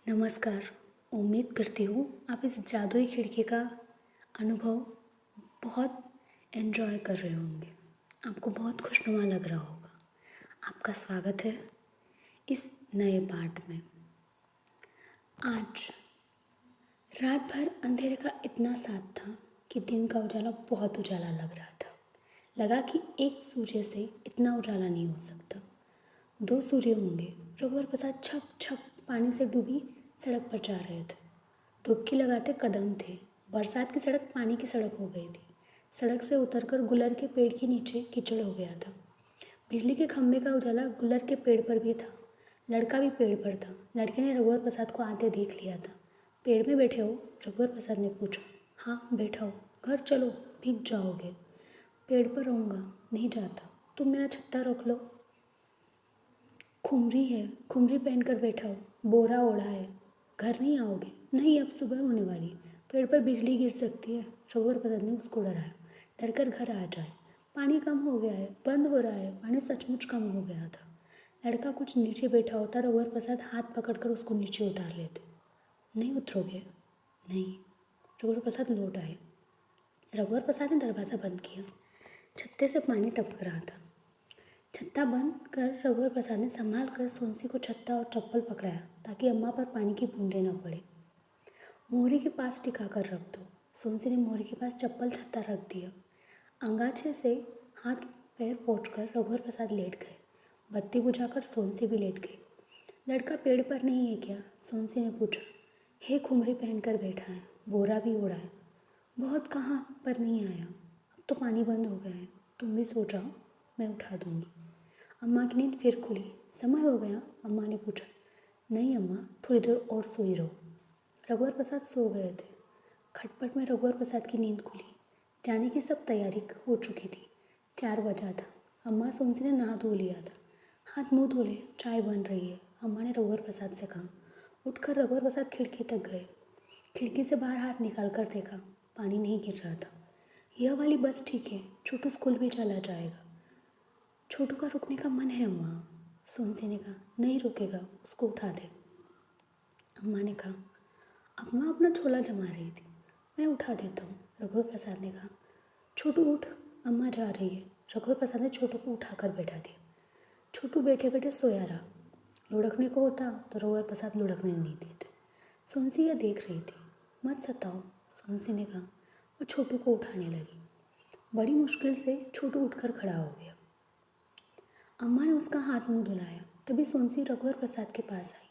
नमस्कार। उम्मीद करती हूँ आप इस जादुई खिड़की का अनुभव बहुत एंजॉय कर रहे होंगे। आपको बहुत खुशनुमा लग रहा होगा। आपका स्वागत है इस नए पार्ट में। आज रात भर अंधेरे का इतना साथ था कि दिन का उजाला बहुत उजाला लग रहा था। लगा कि एक सूर्य से इतना उजाला नहीं हो सकता। 2 सूर्य होंगे। रघुवर प्रसाद छप छप पानी से डूबी सड़क पर जा रहे थे। डुबकी लगाते कदम थे। बरसात की सड़क पानी की सड़क हो गई थी। सड़क से उतरकर गुलर के पेड़ के नीचे कीचड़ हो गया था। बिजली के खंभे का उजाला गुलर के पेड़ पर भी था। लड़का भी पेड़ पर था। लड़के ने रघुवर प्रसाद को आते देख लिया था। पेड़ में बैठे हो? रघुवर प्रसाद ने पूछा। हाँ बैठा हो। घर चलो, भीग जाओगे। पेड़ पर रहूँगा, नहीं जाता। तुम मेरा छत्ता रख लो। खुमरी है, खुमरी पहनकर बैठा हो। बोरा ओढ़ा है, घर नहीं आओगे? नहीं, अब सुबह होने वाली। पेड़ पर बिजली गिर सकती है। रघुवर प्रसाद ने उसको डराया। डरकर घर आ जाए। पानी कम हो गया है, बंद हो रहा है। पानी सचमुच कम हो गया था। लड़का कुछ नीचे बैठा होता, रघुवर प्रसाद हाथ पकड़कर उसको नीचे उतार लेते। नहीं उतरोगे? नहीं। रघुवर प्रसाद लौट आए। रघुवर प्रसाद ने दरवाज़ा बंद किया। छत्ते से पानी टपक रहा था। छत्ता बंद कर रघुवर प्रसाद ने संभाल कर सोनसी को छत्ता और चप्पल पकड़ाया ताकि अम्मा पर पानी की बूंदें न पड़े। मोहरी के पास टिका कर रख दो। सोनसी ने मोहरी के पास चप्पल छत्ता रख दिया। अंगाछे से हाथ पैर पोंछकर रघुवर प्रसाद लेट गए। बत्ती बुझाकर सोनसी भी लेट गई। लड़का पेड़ पर नहीं है क्या? सोनसी ने पूछा। हे, खुमरी पहनकर बैठा है, बोरा भी ओढ़ा है। बहुत कहाँ पर नहीं आया। अब तो पानी बंद हो गया है। तुम भी सो जाओ, मैं उठा दूंगी। अम्मा की नींद फिर खुली। समय हो गया? अम्मा ने पूछा। नहीं अम्मा, थोड़ी देर और सोई रहो। रघुवर प्रसाद सो गए थे। खटपट में रघुवर प्रसाद की नींद खुली। जाने की सब तैयारी हो चुकी थी। 4 बजा था। अम्मा सोनसी ने नहा धो लिया था। हाथ मुँह धो ले, चाय बन रही है, अम्मा ने रघुवर प्रसाद से कहा। उठकर रघुवर प्रसाद खिड़की तक गए। खिड़की से बाहर हाथ निकाल कर देखा, पानी नहीं गिर रहा था। यह वाली बस ठीक है, छोटू स्कूल भी चला जाएगा। छोटू का रुकने का मन है अम्मा, सोनसी ने कहा। नहीं रुकेगा, उसको उठा दे। अम्मा ने कहा। अम्मा अपना छोला जमा रही थी। मैं उठा देता हूँ, रघुवर प्रसाद ने कहा। छोटू उठ, अम्मा जा रही है। रघुवर प्रसाद ने छोटू को उठाकर बैठा दिया। छोटू बैठे बैठे सोया रहा। लुढ़कने को होता तो रघुवर प्रसाद लुढ़कने नहीं देते। सोनसी यह देख रही थी। मत सताओ, सोनसी ने कहा और छोटू को उठाने लगी। बड़ी मुश्किल से छोटू उठकर खड़ा हो गया। अम्मा ने उसका हाथ मुंह धुलाया। तभी सोनसी रघुवर प्रसाद के पास आई।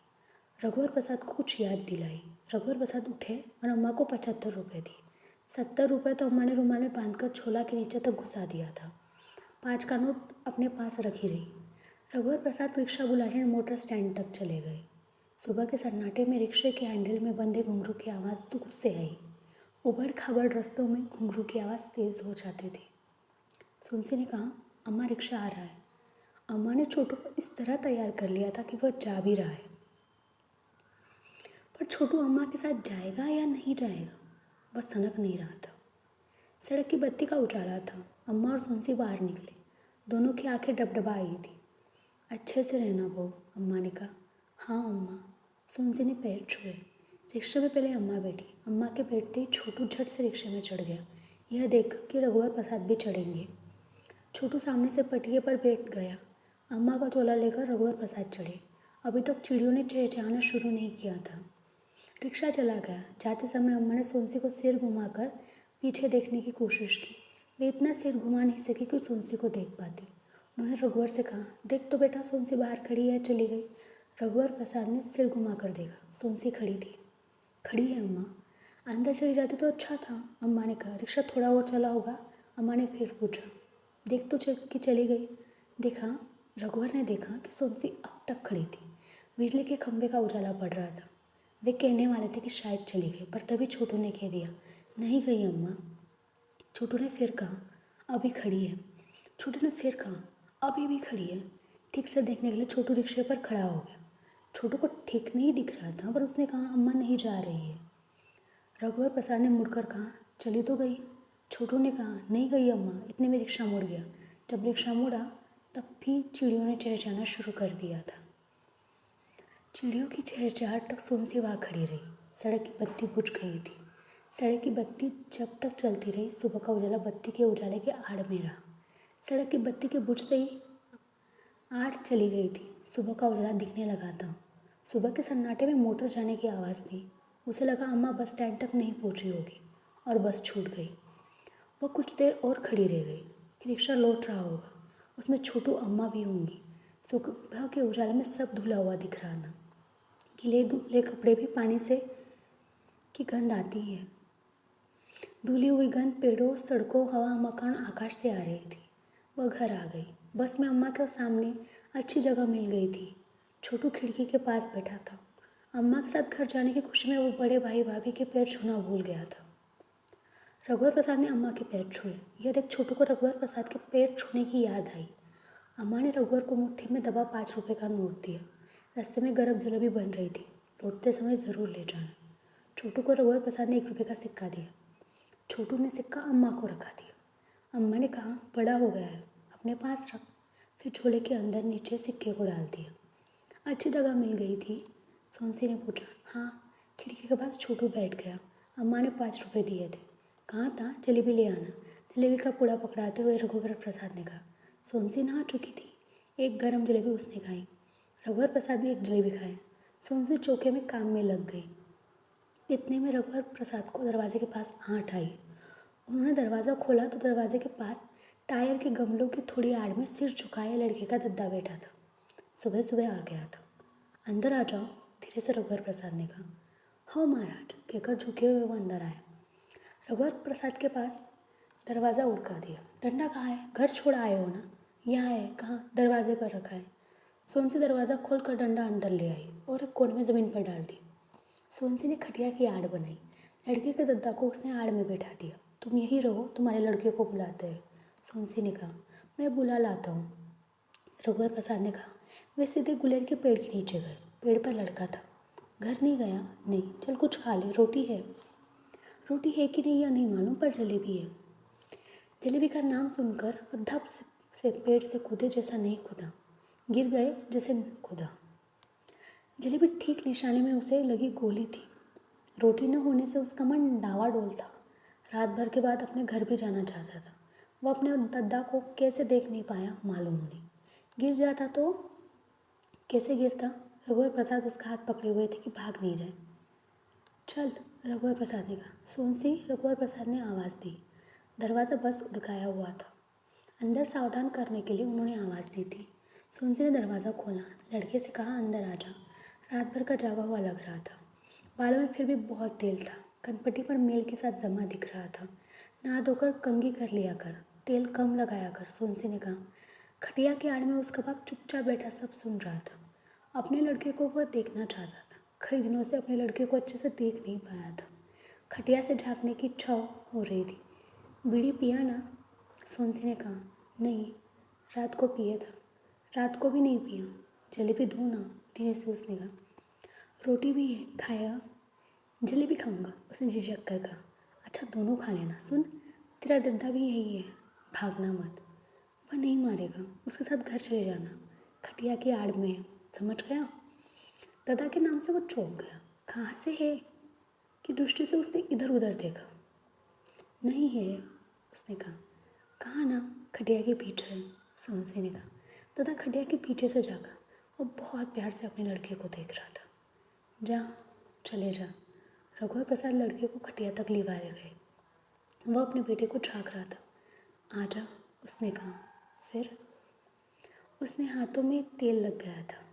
रघुवर प्रसाद को कुछ याद दिलाई। रघुवर प्रसाद उठे और अम्मा को 75 रुपये दिए। 70 रुपये तो अम्मा ने रुमाल में बांधकर छोला के नीचे तक घुसा दिया था। 5 का नोट अपने पास रखी रही। रघुवर प्रसाद रिक्शा बुलाने मोटर स्टैंड तक चले गए। सुबह के सन्नाटे में रिक्शे के हैंडल में बंधे घुंघरू की आवाज़ दूर से आई। उबड़ खाबड़ रास्तों में घुंघरू की आवाज़ तेज़ हो जाती थी। सोनसी ने कहा, अम्मा रिक्शा आ रहा है। अम्मा ने छोटू को इस तरह तैयार कर लिया था कि वह जा भी रहा है। पर छोटू अम्मा के साथ जाएगा या नहीं जाएगा, वह सनक नहीं रहा था। सड़क की बत्ती का उजाला था। अम्मा और सोनसी बाहर निकले। दोनों की आंखें डबडबा आई थी। अच्छे से रहना बहू, अम्मा ने कहा। हाँ अम्मा, सोनसी ने पैर छुए। रिक्शे में पहले अम्मा बैठी। अम्मा के बैठते ही छोटू झट से रिक्शे में चढ़ गया। यह देख कि रघुवर प्रसाद भी चढ़ेंगे। छोटू सामने से पटिए पर बैठ गया। अम्मा का झोला लेकर रघुवर प्रसाद चढ़े। अभी तक चिड़ियों ने चहचहाना शुरू नहीं किया था। रिक्शा चला गया। जाते समय अम्मा ने सोनसी को सिर घुमाकर पीछे देखने की कोशिश की। वे इतना सिर घुमा नहीं सकी कि सोनसी को देख पाती। उन्होंने रघुवर से कहा, देख तो बेटा, सोनसी बाहर खड़ी है, चली गई। रघुवर प्रसाद ने सिर घुमाकर देखा। सोनसी खड़ी थी। खड़ी है अम्मा, अंदर चली जाती तो अच्छा था, अम्मा ने कहा। रिक्शा थोड़ा और चला होगा, अम्मा ने फिर पूछा। देख तो कि चली गई। देखा, रघुवर ने देखा कि सोनसी अब तक खड़ी थी। बिजली के खंभे का उजाला पड़ रहा था। वे कहने वाले थे कि शायद चली गई, पर तभी छोटू ने कह दिया, नहीं गई अम्मा। छोटू ने फिर कहा, अभी खड़ी है। छोटू ने फिर कहा, अभी भी खड़ी है। ठीक से देखने के लिए छोटू रिक्शे पर खड़ा हो गया। छोटू को ठीक नहीं दिख रहा था, पर उसने कहा, अम्मा नहीं जा रही है। रघुवर प्रसाद ने मुड़कर कहा, चली तो गई। छोटू ने कहा, नहीं गई अम्मा, इतने में रिक्शा मुड़ गया। जब रिक्शा मुड़ा तब भी चिड़ियों ने चहचहाना शुरू कर दिया था। चिड़ियों की चहचहाट तक सुनसी वहाँ खड़ी रही। सड़क की बत्ती बुझ गई थी। सड़क की बत्ती जब तक चलती रही, सुबह का उजाला बत्ती के उजाले के आड़ में रहा। सड़क की बत्ती के बुझते ही आड़ चली गई थी। सुबह का उजाला दिखने लगा था। सुबह के सन्नाटे में मोटर जाने की आवाज़ थी। उसे लगा अम्मा बस स्टैंड तक नहीं पहुंची होगी और बस छूट गई। वह कुछ देर और खड़ी रह गई कि रिक्शा लौट रहा होगा, उसमें छोटू अम्मा भी होंगी। सुबह के उजाले में सब धुला हुआ दिख रहा था। गीले धुले कपड़े भी पानी से की गंध आती है। धुली हुई गंध पेड़ों, सड़कों, हवा, मकान, आकाश से आ रही थी। वह घर आ गई। बस में अम्मा के सामने अच्छी जगह मिल गई थी। छोटू खिड़की के पास बैठा था। अम्मा के साथ घर जाने की खुशी में वो बड़े भाई भाभी के पैर छूना भूल गया था। रघुवर प्रसाद ने अम्मा के पैर छुए। यह देख छोटू को रघुवर प्रसाद के पैर छूने की याद आई। अम्मा ने रघुवर को मुट्ठी में दबा 5 रुपये का नोट दिया। रास्ते में गर्म जलेबी बन रही थी। लौटते समय ज़रूर ले जाना। छोटू को रघुवर प्रसाद ने 1 रुपये का सिक्का दिया। छोटू ने सिक्का अम्मा को रखा दिया। अम्मा ने कहा, बड़ा हो गया है, अपने पास रख। फिर झोले के अंदर नीचे सिक्के को डाल दिया। अच्छी जगह मिल गई थी? सोनसी ने पूछा। हाँ। खिड़की के पास छोटू बैठ गया। अम्मा ने 5 रुपये दिए थे। कहाँ था? जलेबी ले आना। जलेबी का पूड़ा पकड़ाते हुए रघुवर प्रसाद ने कहा। सोनसी नहा चुकी थी। एक गरम जलेबी उसने खाई। रघुवर प्रसाद भी एक जलेबी खाए। सोनसी चौके में काम में लग गई। इतने में रघुवर प्रसाद को दरवाजे के पास आँट आई। उन्होंने दरवाज़ा खोला तो दरवाजे के पास टायर के गमलों की थोड़ी आड़ में सिर झुकाए लड़के का दद्दा बैठा था। सुबह सुबह आ गया था। अंदर आ जाओ, धीरे से रघुवर प्रसाद ने कहा। हाँ महाराज, कहकर झुके हुए वो अंदर आए। रघुवर प्रसाद के पास दरवाज़ा उड़का दिया। डंडा कहाँ है? घर छोड़ आए हो ना? यहाँ है। कहाँ? दरवाजे पर रखा है। सोनसी दरवाज़ा खोल कर डंडा अंदर ले आई और एक कोने में ज़मीन पर डाल दी। सोनसी ने खटिया की आड़ बनाई। लड़के के दद्दा को उसने आड़ में बैठा दिया। तुम यहीं रहो, तुम्हारे लड़के को बुलाते हैं। सोनसी ने कहा। मैं बुला लाता हूँ। रघुवर प्रसाद ने कहा। वे सीधे गुलेर के पेड़ के नीचे गए। पेड़ पर लड़का था। घर नहीं गया? नहीं। चल कुछ खा ले, रोटी है। रोटी है कि नहीं या नहीं मालूम, पर जलेबी है। जलेबी का नाम सुनकर वह धप से पेड़ से कूदे जैसा नहीं कूदा, गिर गए जैसे कूदा। जलेबी ठीक निशाने में उसे लगी गोली थी। रोटी न होने से उसका मन डावाडोल था। रात भर के बाद अपने घर भी जाना चाहता था। वह अपने दद्दा को कैसे देख नहीं पाया मालूम नहीं। गिर जाता तो कैसे गिरता? रघुवर प्रसाद उसका हाथ पकड़े हुए थे कि भाग नहीं रहे। चल, रघुवर प्रसाद ने कहा। सोनसी, रघुवर प्रसाद ने आवाज़ दी। दरवाज़ा बस उड़काया हुआ था। अंदर सावधान करने के लिए उन्होंने आवाज़ दी थी। सोनसी ने दरवाज़ा खोला। लड़के से कहा, अंदर आ जा। रात भर का जागा हुआ लग रहा था। बालों में फिर भी बहुत तेल था। कनपट्टी पर मेल के साथ जमा दिख रहा था। नहा धोकर कंघी कर लिया कर, तेल कम लगाया कर, सोनसी ने कहा। खटिया के आड़ में उसका बाप चुपचाप बैठा सब सुन रहा था। अपने लड़के को वह देखना चाहता था। कई दिनों से अपने लड़के को अच्छे से देख नहीं पाया था। खटिया से झाँकने की इच्छा हो रही थी। बीड़ी पिया ना? सोनसी ने कहा। नहीं, रात को पिया था। रात को भी नहीं पिया। जलेबी दो ना, धीरे से उसने कहा। रोटी भी है, खाएगा? जलेबी खाऊंगा, उसने झिझक कर कहा। अच्छा, दोनों खा लेना। सुन, तेरा दद्दा भी यही है, भागना मत। वह नहीं मारेगा, उसके साथ घर चले जाना। खटिया की आड़ में है, समझ गया? दादा के नाम से वो चौंक गया। कहाँ से है की दृष्टि से उसने इधर उधर देखा। नहीं है, उसने कहा। कहाँ ना? खटिया के पीछे, सोनसी ने कहा। दादा खटिया के पीछे से जागा। वो बहुत प्यार से अपने लड़के को देख रहा था। जा, चले जा। रघुवर प्रसाद लड़के को खटिया तक लिवाए गए। वह अपने बेटे को झाँक रहा था। आजा, उसने कहा। फिर उसने हाथों में तेल लग गया था।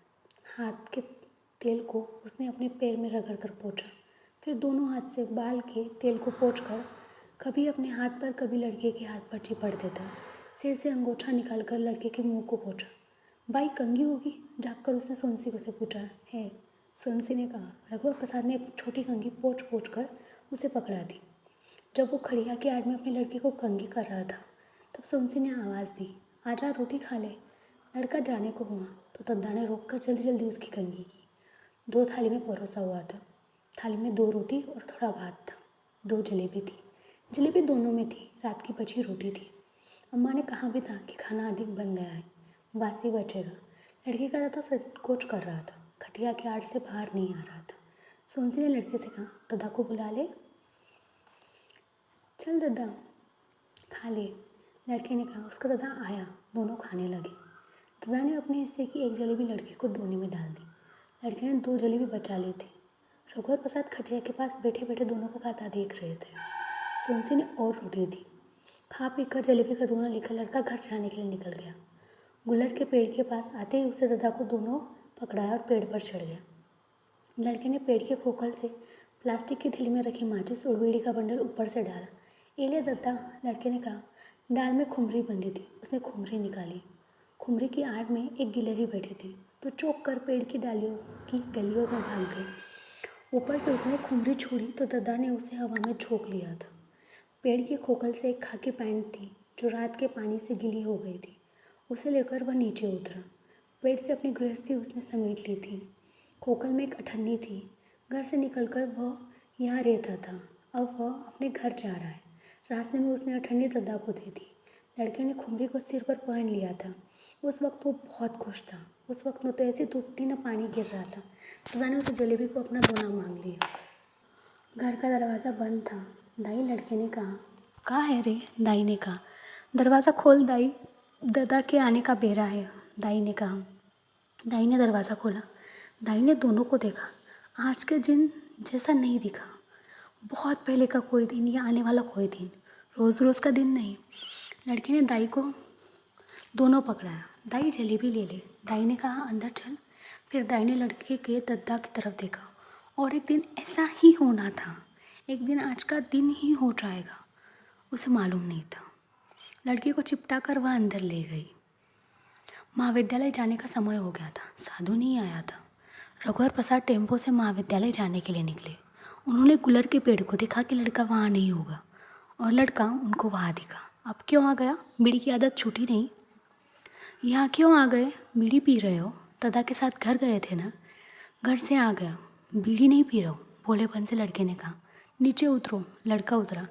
हाथ के तेल को उसने अपने पैर में रगड़ कर पोंछा। फिर दोनों हाथ से बाल के तेल को पोंछकर कभी अपने हाथ पर कभी लड़के के हाथ पर चिपट देता। सिर से अंगूठा निकालकर लड़के के मुंह को पोंछा। बाई कंघी होगी? झाँककर उसने सोनसी को से पूछा। है, सोनसी ने कहा। रघुवर प्रसाद ने छोटी कंघी पोंछ पोंछ कर उसे पकड़ा दी। जब वो खड़िया की आड़ में अपने लड़के को कंघी कर रहा था तब सोनसी ने आवाज़ दी। आजा, रोटी खा ले। लड़का जाने को हुआ तो दद्दा ने रोक कर जल्दी जल्दी उसकी कंघी की। 2 थाली में परोसा हुआ था। थाली में 2 रोटी और थोड़ा भात था। 2 जलेबी थी। जलेबी दोनों में थी। रात की बची रोटी थी। अम्मा ने कहा भी था कि खाना अधिक बन गया है, बासी बचेगा। लड़के का दादा संकोच कर रहा था। खटिया के आड़ से बाहर नहीं आ रहा था। सोनसी ने लड़के से कहा, दादा को बुला ले। चल दादा खा ले, लड़के ने कहा। उसका दादा आया, दोनों खाने लगे। दादा ने अपने हिस्से की एक जलेबी लड़के को डोने में डाल दी। लड़के ने 2 जलेबी बचा ली थी। रघुवर प्रसाद खटिया के पास बैठे बैठे दोनों को खाता देख रहे थे। सोनसी ने और रोटी दी। खा पी कर जलेबी का दोना लेकर लड़का घर जाने के लिए निकल गया। गुलर के पेड़ के पास आते ही उसे दादा को दोनों पकड़ाया और पेड़ पर चढ़ गया। लड़के ने पेड़ के खोखल से प्लास्टिक की थैली में रखी माचिस और बीड़ी का बंडल ऊपर से डाला। ए ले दादा, लड़के ने कहा। डाल में खुमरी बंधी थी। उसने खुमरी निकाली। खुमरी की आड़ में एक गिलहरी बैठी थी तो चौंक कर पेड़ की डालियों की गलियों में भाग गई। ऊपर से उसने खुमरी छोड़ी तो दादा ने उसे हवा में झोंक लिया था। पेड़ के खोखल से एक खाकी पैंट थी जो रात के पानी से गीली हो गई थी। उसे लेकर वह नीचे उतरा। पेड़ से अपनी गृहस्थी उसने समेट ली थी। खोखल में एक अठन्नी थी। घर से निकलकर वह यहाँ रहता था। अब वह अपने घर जा रहा है। रास्ते में उसने अठन्नी दादा को दे दी। लड़के ने खुमरी को सिर पर पहन लिया था। उस वक्त वो बहुत खुश था। उस वक्त न तो ऐसी धूप थी न पानी गिर रहा था। दादा ने उसे जलेबी को अपना दोना मांग लिया। घर का दरवाज़ा बंद था। दाई, लड़के ने कहा। कहाँ है रे? दाई ने कहा। दरवाज़ा खोल दाई, दादा के आने का बेरा है, दाई ने कहा। दाई ने दरवाज़ा खोला। दाई ने दोनों को देखा। आज के दिन जैसा नहीं दिखा। बहुत पहले का कोई दिन या आने वाला कोई दिन, रोज़ रोज़ का दिन नहीं। लड़के ने दाई को दोनों पकड़ाया। दाई जलेबी ले ले, दाई ने कहा। अंदर चल। फिर दाई ने लड़के के दादा की तरफ देखा। और एक दिन ऐसा ही होना था। एक दिन आज का दिन ही हो जाएगा। उसे मालूम नहीं था। लड़के को चिपटा कर वह अंदर ले गई। महाविद्यालय जाने का समय हो गया था। साधु नहीं आया था। रघुवर प्रसाद टेम्पो से महाविद्यालय जाने के लिए निकले। उन्होंने गुलर के पेड़ को देखा कि लड़का वहाँ नहीं होगा और लड़का उनको वहाँ दिखा। अब क्यों आ गया? बीड़ी की आदत छूटी नहीं? यहाँ क्यों आ गए? बीड़ी पी रहे हो? दादा के साथ घर गए थे ना? घर से आ गया, बीड़ी नहीं पी रहा हूँ, भोलेपन से लड़के ने कहा। नीचे उतरो। लड़का उतरा।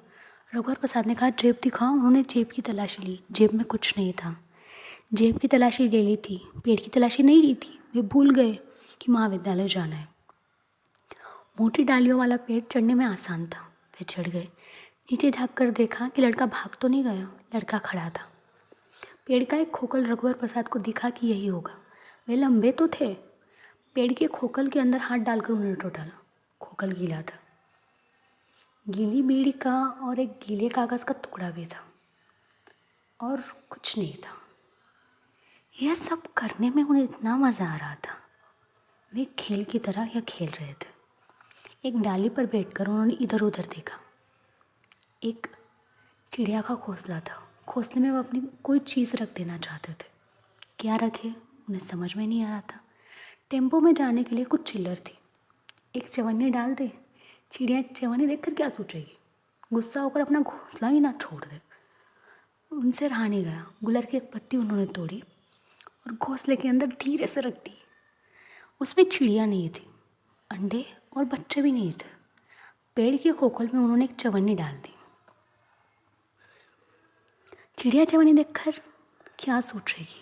रघुवर प्रसाद ने कहा, जेब दिखाओ। उन्होंने जेब की तलाशी ली। जेब में कुछ नहीं था। जेब की तलाशी ले ली थी, पेड़ की तलाशी नहीं ली थी। वे भूल गए कि महाविद्यालय जाना है। मोटी डालियों वाला पेड़ चढ़ने में आसान था। वे चढ़ गए। नीचे झाँक कर देखा कि लड़का भाग तो नहीं गया। लड़का खड़ा था। पेड़ का एक खोखल रघुवर प्रसाद को दिखा कि यही होगा। वे लंबे तो थे। पेड़ के खोखल के अंदर हाथ डालकर उन्होंने डाला। खोखल गीला था। गीली बीड़ी का और एक गीले कागज़ का टुकड़ा भी था और कुछ नहीं था। यह सब करने में उन्हें इतना मज़ा आ रहा था। वे खेल की तरह यह खेल रहे थे। एक डाली पर बैठकर उन्होंने इधर उधर देखा। एक चिड़िया का घोंसला था। घोंसले में वो अपनी कोई चीज़ रख देना चाहते थे। क्या रखे उन्हें समझ में नहीं आ रहा था। टेम्पो में जाने के लिए कुछ चिल्लर थी। एक चवन्नी डाल दे। चिड़िया चवन्नी देखकर क्या सोचेगी? गुस्सा होकर अपना घोंसला ही ना छोड़ दे। उनसे रहा नहीं गया। गुलर की एक पत्ती उन्होंने तोड़ी और घोंसले के अंदर धीरे से रख दी। उसमें चिड़िया नहीं थी, अंडे और बच्चे भी नहीं थे। पेड़ के खोखल में उन्होंने एक चवन्नी डाल दी। चिड़िया चवन्नी देखकर क्या सोचेगी?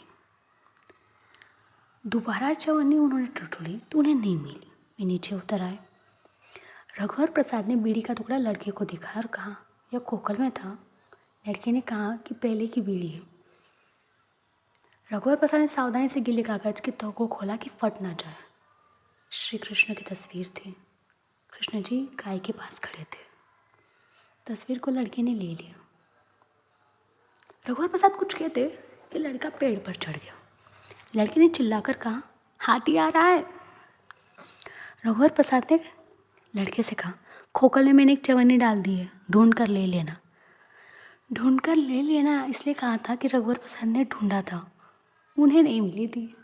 दोबारा चवन्नी उन्होंने टटोली तो उन्हें नहीं मिली। वे नीचे उतर आए। रघुवर प्रसाद ने बीड़ी का टुकड़ा लड़के को दिखाया और कहा, यह खोखल में था। लड़के ने कहा कि पहले की बीड़ी है। रघुवर प्रसाद ने सावधानी से गीले कागज के तह को खोला कि फट ना जाए। श्री कृष्ण की तस्वीर थी। कृष्ण जी गाय के पास खड़े थे। तस्वीर को लड़के ने ले लिया। रघुवर प्रसाद कुछ कहते कि लड़का पेड़ पर चढ़ गया। लड़के ने चिल्लाकर कहा, हाथी आ रहा है। रघुवर प्रसाद ने लड़के से कहा, खोखल में मैंने एक चवन्नी डाल दी है, ढूंढ कर ले लेना। ढूंढ कर ले लेना इसलिए कहा था कि रघुवर प्रसाद ने ढूंढा था, उन्हें नहीं मिली थी।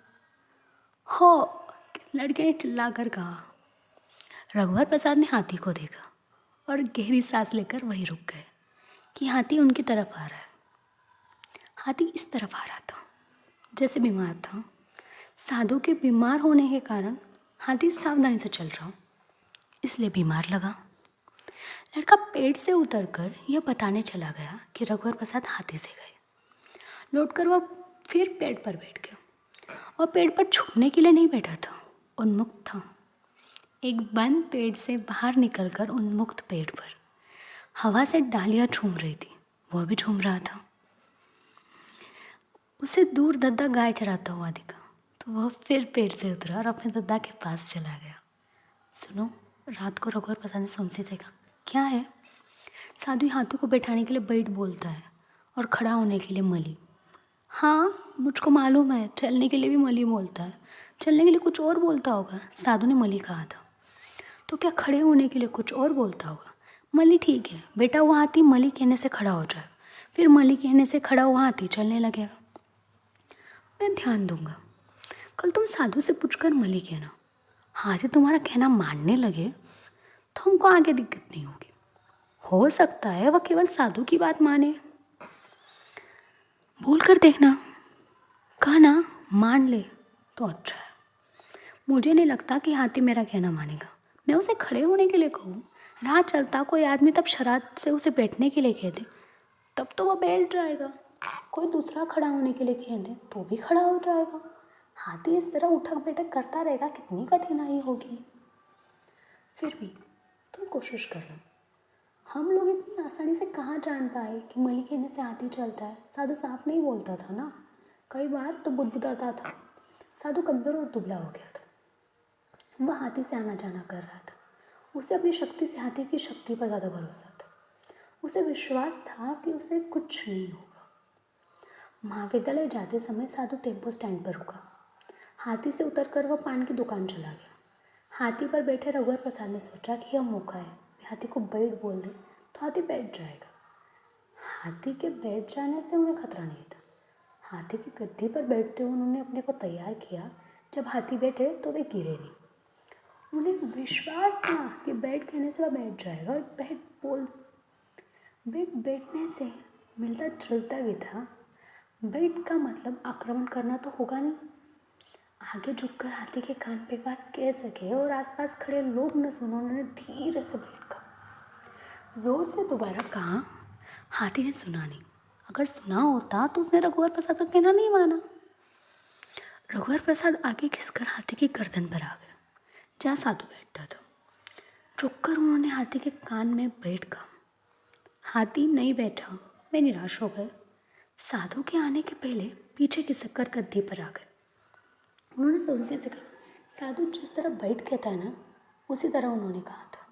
हो, लड़के ने चिल्लाकर कहा। रघुवर प्रसाद ने हाथी को देखा और गहरी सांस लेकर वहीं रुक गए कि हाथी उनकी तरफ आ रहा है। हाथी इस तरफ आ रहा था जैसे बीमार था। साधु के बीमार होने के कारण हाथी सावधानी से चल रहा, इसलिए बीमार लगा। लड़का पेड़ से उतरकर यह बताने चला गया कि रघुवर प्रसाद हाथी से गए। लौटकर वह फिर पेड़ पर बैठ गया और पेड़ पर छुपने के लिए नहीं बैठा था। उन्मुक्त था। एक बंद पेड़ से बाहर निकलकर उन्मुक्त पेड़ पर हवा से डालियाँ झूम रही थी, वह भी झूम रहा था। उसे दूर दद्दा गाय चराता हुआ दिखा तो वह फिर पेड़ से उतरा और अपने दद्दा के पास चला गया। सुनो, रात को रघुवर प्रसाद ने सुनसी से कहा, क्या है? साधु हाथी को बैठाने के लिए बैठ बोलता है और खड़ा होने के लिए मली। हाँ, मुझको मालूम है, चलने के लिए भी मली बोलता है, चलने के लिए कुछ और बोलता होगा। साधु ने मली कहा था। तो क्या खड़े होने के लिए कुछ और बोलता होगा? मली ठीक है, बेटा हुआ हाथी मली कहने से खड़ा हो जाएगा, फिर मली कहने से खड़ा हुआ हाथी चलने लगेगा। मैं ध्यान दूंगा। कल तुम साधु से पूछकर मली कहना। हाथी तुम्हारा कहना मानने लगे तो हमको आगे दिक्कत नहीं होगी। हो सकता है वह केवल साधु की बात माने। बोल कर देखना। कहना मान ले तो अच्छा है। मुझे नहीं लगता कि हाथी मेरा कहना मानेगा। मैं उसे खड़े होने के लिए कहूँ, राह चलता कोई आदमी तब शरारत से उसे बैठने के लिए कह दे, तब तो वह बैठ जाएगा। कोई दूसरा खड़ा होने के लिए कह दे तो भी खड़ा हो जाएगा। हाथी इस तरह उठक बैठक करता रहेगा, कितनी कठिनाई होगी। फिर भी तुम कोशिश करना। हम लोग इतनी आसानी से कहाँ जान पाए कि मली कहने से हाथी चलता है। साधु साफ नहीं बोलता था ना, कई बार तो बुदबुदाता था। साधु कमज़ोर और दुबला हो गया था। वह हाथी से आना जाना कर रहा था। उसे अपनी शक्ति से हाथी की शक्ति पर ज़्यादा भरोसा था। उसे विश्वास था कि उसे कुछ नहीं होगा। महाविद्यालय जाते समय साधु टेम्पो स्टैंड पर रुका। हाथी से उतरकर वह पान की दुकान चला गया। हाथी पर बैठे रघुवर प्रसाद ने सोचा कि यह मौका है, हाथी को बैठ बोल दे तो हाथी बैठ जाएगा। हाथी के बैठ जाने से उन्हें खतरा नहीं था। हाथी की गद्दी पर बैठते हुए उन्होंने अपने को तैयार किया। जब हाथी बैठे तो वे गिरे नहीं। उन्हें विश्वास था कि बैठ कहने से वह बैठ जाएगा और बैठने से मिलता जुलता भी था। बैठ का मतलब आक्रमण करना तो होगा नहीं। आगे झुककर हाथी के कान पे पास कह सके और आसपास खड़े लोग न सुनो। उन्होंने धीरे से बैठ कहा, जोर से दोबारा कहा। हाथी ने सुना नहीं। अगर सुना होता तो उसने रघुवर प्रसाद का कहना नहीं माना। रघुवर प्रसाद आगे खिसकर हाथी की गर्दन पर आ गया, जहाँ साधु बैठता था। रुककर उन्होंने हाथी के कान में बैठ कहा। हाथी नहीं बैठा। वे निराश हो गए। साधु के आने के पहले पीछे खिसक गद्दी पर आ गए। उन्होंने सुनसी से कहा, साधु जिस तरह बैठ कहता है ना, उसी तरह उन्होंने कहा था।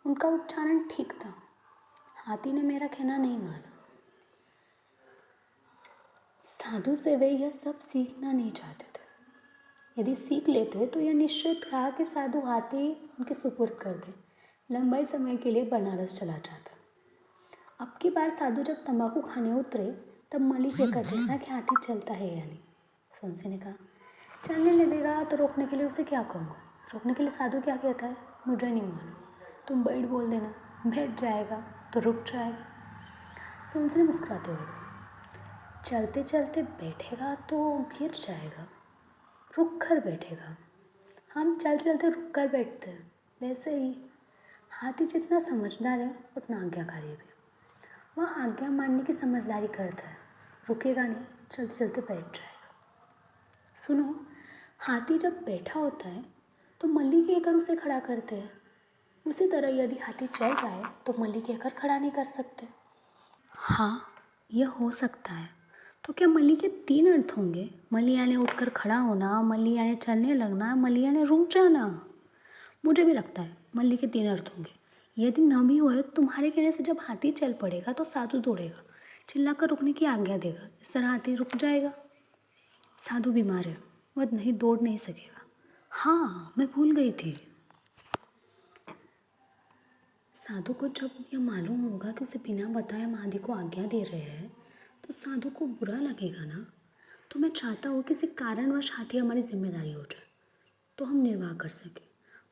उनका उच्चारण ठीक था। हाथी ने मेरा कहना नहीं माना। साधु से वे यह सब सीखना नहीं चाहते थे। यदि सीख लेते तो यह निश्चित था कि साधु हाथी उनके सुपुर्द कर दे। लंबे समय के लिए बनारस चला जाता। अब की बार साधु जब तंबाकू खाने उतरे तब मली कहकर देखना कि हाथी चलता है या नहीं। सुनसी ने कहा, चलने लगेगा तो रोकने के लिए उसे क्या कहूँगा? रोकने के लिए साधु क्या कहता है मुझे नहीं मालूम। तुम बैठ बोल देना, बैठ जाएगा तो रुक जाएगा। सुनसी ने मुस्कुराते हुए कहा, चलते चलते बैठेगा तो गिर जाएगा, रुक कर बैठेगा। हम चलते चलते रुक कर बैठते हैं। वैसे ही हाथी जितना समझदार है उतना आज्ञाकारी भी। वह आज्ञा मानने की समझदारी करता है, रुकेगा नहीं, चलते चलते बैठ जाएगा। सुनो, हाथी जब बैठा होता है तो मल्ली कहकर उसे खड़ा करते हैं। उसी तरह यदि हाथी चल रहा है तो मल्ली कहकर खड़ा नहीं कर सकते। हाँ, यह हो सकता है। तो क्या मल्ली के 3 अर्थ होंगे? मल्ली यानी उठकर खड़ा होना, मल्ली यानी चलने लगना, मल्ली यानी रुक जाना। मुझे भी लगता है मल्ली के 3 अर्थ होंगे। यदि न भी हुए, तुम्हारे कहने से जब हाथी चल पड़ेगा तो साधु दौड़ेगा, चिल्लाकर रुकने की आज्ञा देगा। इस तरह हाथी रुक जाएगा। साधु बीमार है, वह नहीं दौड़ नहीं सकेगा। हाँ, मैं भूल गई थी। साधु को जब यह मालूम होगा कि उसे बिना बताए हम आदि को आज्ञा दे रहे हैं तो साधु को बुरा लगेगा ना। तो मैं चाहता हूँ किसी कारणवश हाथी हमारी जिम्मेदारी हो जाए तो हम निर्वाह कर सकें।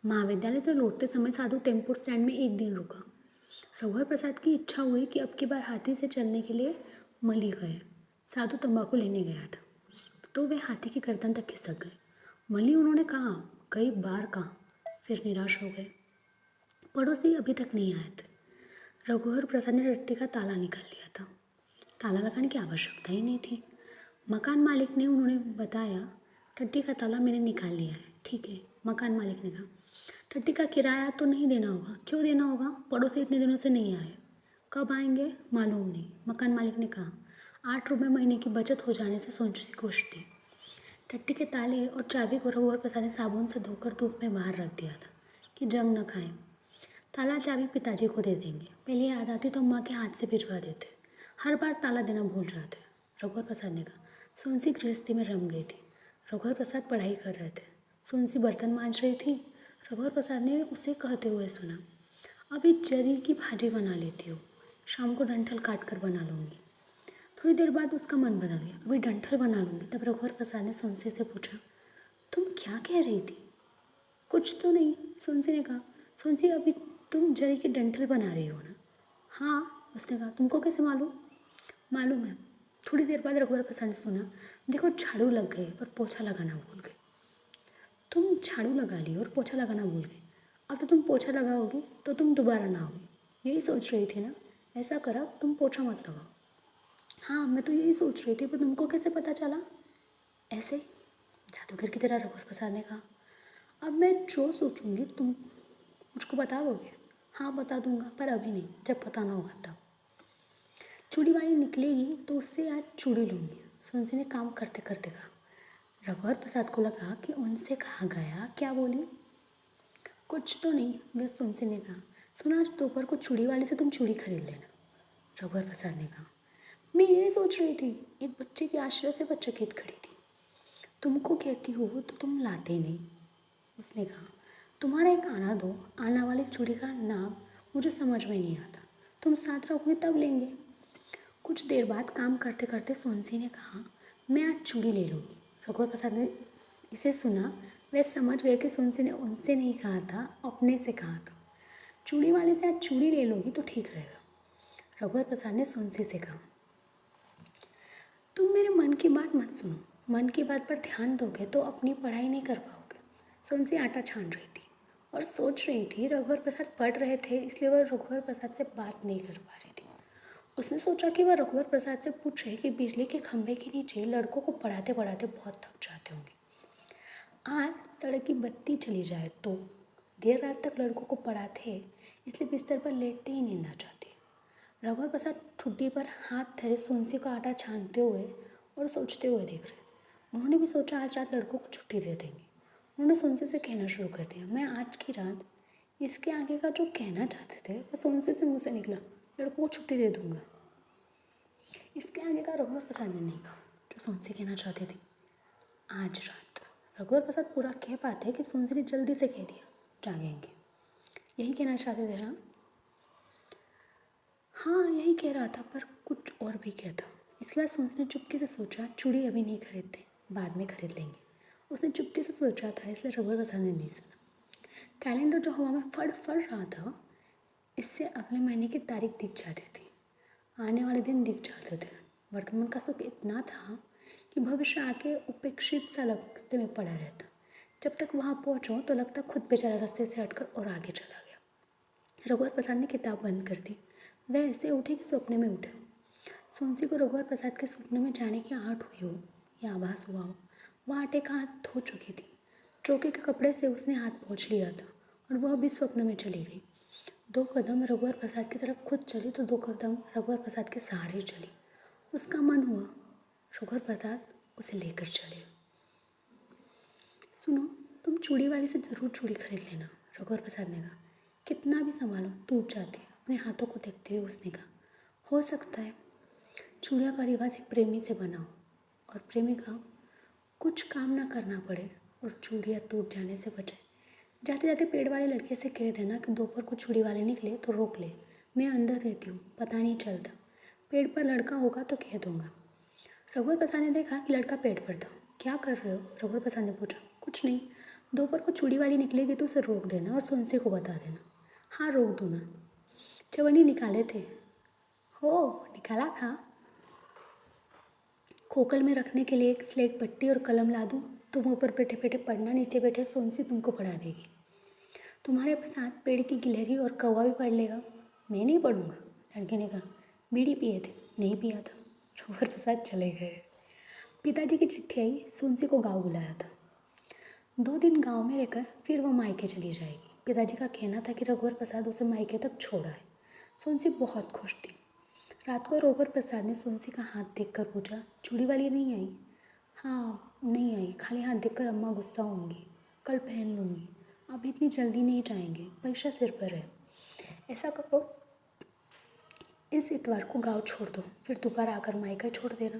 महाविद्यालय से लौटते समय साधु टेम्पो स्टैंड में एक दिन रुका। रघुवर प्रसाद की इच्छा हुई कि अब की बार हाथी से चलने के लिए मली गए। साधु तंबाकू लेने गया था तो वे हाथी की गर्दन तक खिसक गए। मली उन्होंने कहा, कई बार कहा, फिर निराश हो गए। पड़ोसी अभी तक नहीं आए थे। रघुवर प्रसाद ने रट्टी का ताला निकाल लिया था। ताला लगाने की आवश्यकता ही नहीं थी। मकान मालिक ने उन्होंने बताया, टट्टी का ताला मैंने निकाल लिया है, ठीक है, मकान मालिक ने कहा। टट्टी का किराया तो नहीं देना होगा। क्यों देना होगा? पड़ोसी इतने दिनों से नहीं आए। कब आएंगे मालूम नहीं, मकान मालिक ने कहा। 8 रुपये महीने की बचत हो जाने से सोची खुश थी। टट्टी के ताले और चाबी को रघुवर प्रसाद ने साबुन से धोकर धूप में बाहर रख दिया था कि जंग न खाए। ताला चाबी पिताजी को दे देंगे। पहले याद आती तो माँ के हाथ से भिजवा देते। हर बार ताला देना भूल जाते। रघुवर प्रसाद ने कहा। सोनसी गृहस्थी में रम गई थी। रघुवर प्रसाद पढ़ाई कर रहे थे। सोनसी बर्तन मांज रही थी। रघुवर प्रसाद ने उसे कहते हुए सुना, अभी जरी की भाजी बना लेती हूँ, शाम को डंठल काट कर बना लूँगी। थोड़ी देर बाद उसका मन बदल गया, अभी डंठल बना लूँगी। तब रघुवर प्रसाद ने सोनसी से पूछा, तुम क्या कह रही थी? कुछ तो नहीं, सोनसी ने कहा। सोनसी, अभी तुम जरी की डंठल बना रही हो ना? हाँ, उसने कहा। तुमको कैसे मालूम? मालूम है। थोड़ी देर बाद रघुवर प्रसाद ने सुना, देखो झाड़ू लग गए पर पोछा लगाना भूल गए। तुम झाड़ू लगा ली और पोछा लगाना भूल गई। अब तो तुम पोछा लगाओगी तो तुम दोबारा ना आओगी। यही सोच रही थी ना? ऐसा करा, तुम पोछा मत लगाओ। हाँ, मैं तो यही सोच रही थी, पर तुमको कैसे पता चला? ऐसे जादूगर की तरह, रघुवर प्रसाद ने कहा। अब मैं जो सोचूंगी तुम मुझको बता दोगे? हाँ, बता दूंगा, पर अभी नहीं, जब पता ना होगा तब। चूड़ी वाली निकलेगी तो उससे आज चूड़ी लूँगी, सोनसी ने काम करते करते कहा। रघुवर प्रसाद को लगा कि उनसे कहा गया क्या बोली। कुछ तो नहीं, वह सोनसी ने कहा। सुना, आज दोपहर को चूड़ी वाली से तुम चूड़ी खरीद लेना, रघुवर प्रसाद ने कहा। मैं यही सोच रही थी, एक बच्चे के आश्रय से वह चकित खड़ी थी। तुमको कहती हो तो तुम लाते नहीं, उसने कहा। तुम्हारा एक आना दो, आना वाली चूड़ी का नाम मुझे समझ में नहीं आता। तुम साथ रहोगे तब लेंगे। कुछ देर बाद काम करते करते सोनसी ने कहा, मैं आज चूड़ी ले लूँगी। रघुवर प्रसाद ने इसे सुना। वे समझ गए कि सोनसी ने उनसे नहीं कहा था, अपने से कहा था। चूड़ी वाले से आज चूड़ी ले लोगी तो ठीक रहेगा, रघुवर प्रसाद ने सोनसी से कहा। तुम मेरे मन की बात मत सुनो, मन की बात पर ध्यान दोगे तो अपनी पढ़ाई नहीं कर पाओगे। सोनसी आटा छान रही थी और सोच रही थी रघुवर प्रसाद पढ़ रहे थे, इसलिए वह रघुवर प्रसाद से बात नहीं कर पा रही थी। उसने सोचा कि वह रघुवर प्रसाद से पूछे कि बिजली के खंभे के नीचे लड़कों को पढ़ाते पढ़ाते बहुत थक जाते होंगे। आज सड़क की बत्ती चली जाए तो देर रात तक लड़कों को पढ़ाते, इसलिए बिस्तर पर लेटते ही नींद आ जाती है। रघुवर प्रसाद ठुड्डी पर हाथ धरे सोनसी को आटा छानते हुए और सोचते हुए देख रहे। उन्होंने भी सोचा आज रात लड़कों को छुट्टी दे देंगे। उन्होंने सोनसी से कहना शुरू कर दिया, मैं आज की रात, इसके आगे का जो कहना चाहते थे वह सोनसी से मुँह से निकला, लड़कों को छुट्टी दे दूँगा। इसके आगे का रघुवर प्रसाद ने नहीं कहा जो सोनसी कहना चाहती थी। आज रात रघुवर प्रसाद पूरा कह पाते कि सोनसी ने जल्दी से कह दिया, जागेंगे। यही कहना चाहते थे ना? हाँ, यही कह रहा था, पर कुछ और भी कहता। इसके बाद सोनसी ने चुपके से सोचा, चूड़ी अभी नहीं खरीदते, बाद में खरीद लेंगे। उसने चुपके से सोचा था, इसलिए रघुवर प्रसाद ने नहीं सुना। कैलेंडर जो हवा में फड़ फड़ रहा था, इससे अगले महीने की तारीख दिख जाती थी, आने वाले दिन दिख जाते थे। वर्तमान का सुख इतना था कि भविष्य आके उपेक्षित सा रास्ते में पड़ा रहता। जब तक वहाँ पहुँचो तो लगता खुद बेचारा रास्ते से हटकर और आगे चला गया। रघुवर प्रसाद ने किताब बंद कर दी। वह ऐसे उठे कि सपने में उठे। सोनसी को रघुवर प्रसाद के सपने में जाने की आहट हुई हो या आभास हुआ हो। वह आटे का हाथ धो चुकी थी। चौके के कपड़े से उसने हाथ पोंछ लिया था और वह भी स्वप्न में चली गई। 2 कदम रघुवर प्रसाद की तरफ खुद चली तो 2 कदम रघुवर प्रसाद के सहारे चली। उसका मन हुआ रघुवर प्रसाद उसे लेकर चले। सुनो, तुम चूड़ी वाली से ज़रूर चूड़ी खरीद लेना, रघुवर प्रसाद ने कहा। कितना भी संभालो टूट जाती है, अपने हाथों को देखते हुए उसने कहा। हो सकता है चूड़ियों का रिवाज एक प्रेमी से बनाओ और प्रेमिका कुछ काम ना करना पड़े और चूड़ियाँ टूट जाने से बचे। जाते जाते पेड़ वाले लड़के से कह देना कि दोपहर को चूड़ी वाले निकले तो रोक ले, मैं अंदर रहती हूँ, पता नहीं चलता। पेड़ पर लड़का होगा तो कह दूँगा। रघुवर प्रसाद ने देखा कि लड़का पेड़ पर था। क्या कर रहे हो? रघुवर प्रसाद ने पूछा। कुछ नहीं, दोपहर को चूड़ी वाली निकलेगी तो उसे रोक देना और सोनसी को बता देना। हाँ, रोक दूँ ना। चवन्नी निकाले थे? हो, निकाला था। खोखल में रखने के लिए एक स्लेट पट्टी और कलम ला दूँ? तुम ऊपर बैठे बैठे पढ़ना, नीचे बैठे सोनसी तुमको पढ़ा देगी। तुम्हारे साथ पेड़ की गिलहरी और कौवा भी पढ़ लेगा। मैं नहीं पढ़ूँगा, लड़के ने कहा। बीड़ी पिए थे? नहीं पिया था। रघुवर प्रसाद चले गए। पिताजी की चिट्ठी आई, सोनसी को गाँव बुलाया था। 2 दिन गांव में रहकर फिर वो मायके चली जाएगी। पिताजी का कहना था कि रघुवर प्रसाद उसे मायके तक छोड़ा है। सोनसी बहुत खुश थी। रात को रघुवर प्रसाद ने सोनसी का हाथ देखकर पूछा, चूड़ी वाली नहीं आई? हाँ नहीं आई, खाली हाथ देखकर अम्मा गुस्सा होंगी। कल पहन लूँगी, अब इतनी जल्दी नहीं जाएंगे, परीक्षा सिर पर है। ऐसा करो, इस इतवार को गांव छोड़ दो, फिर दोबारा आकर मायका छोड़ देना।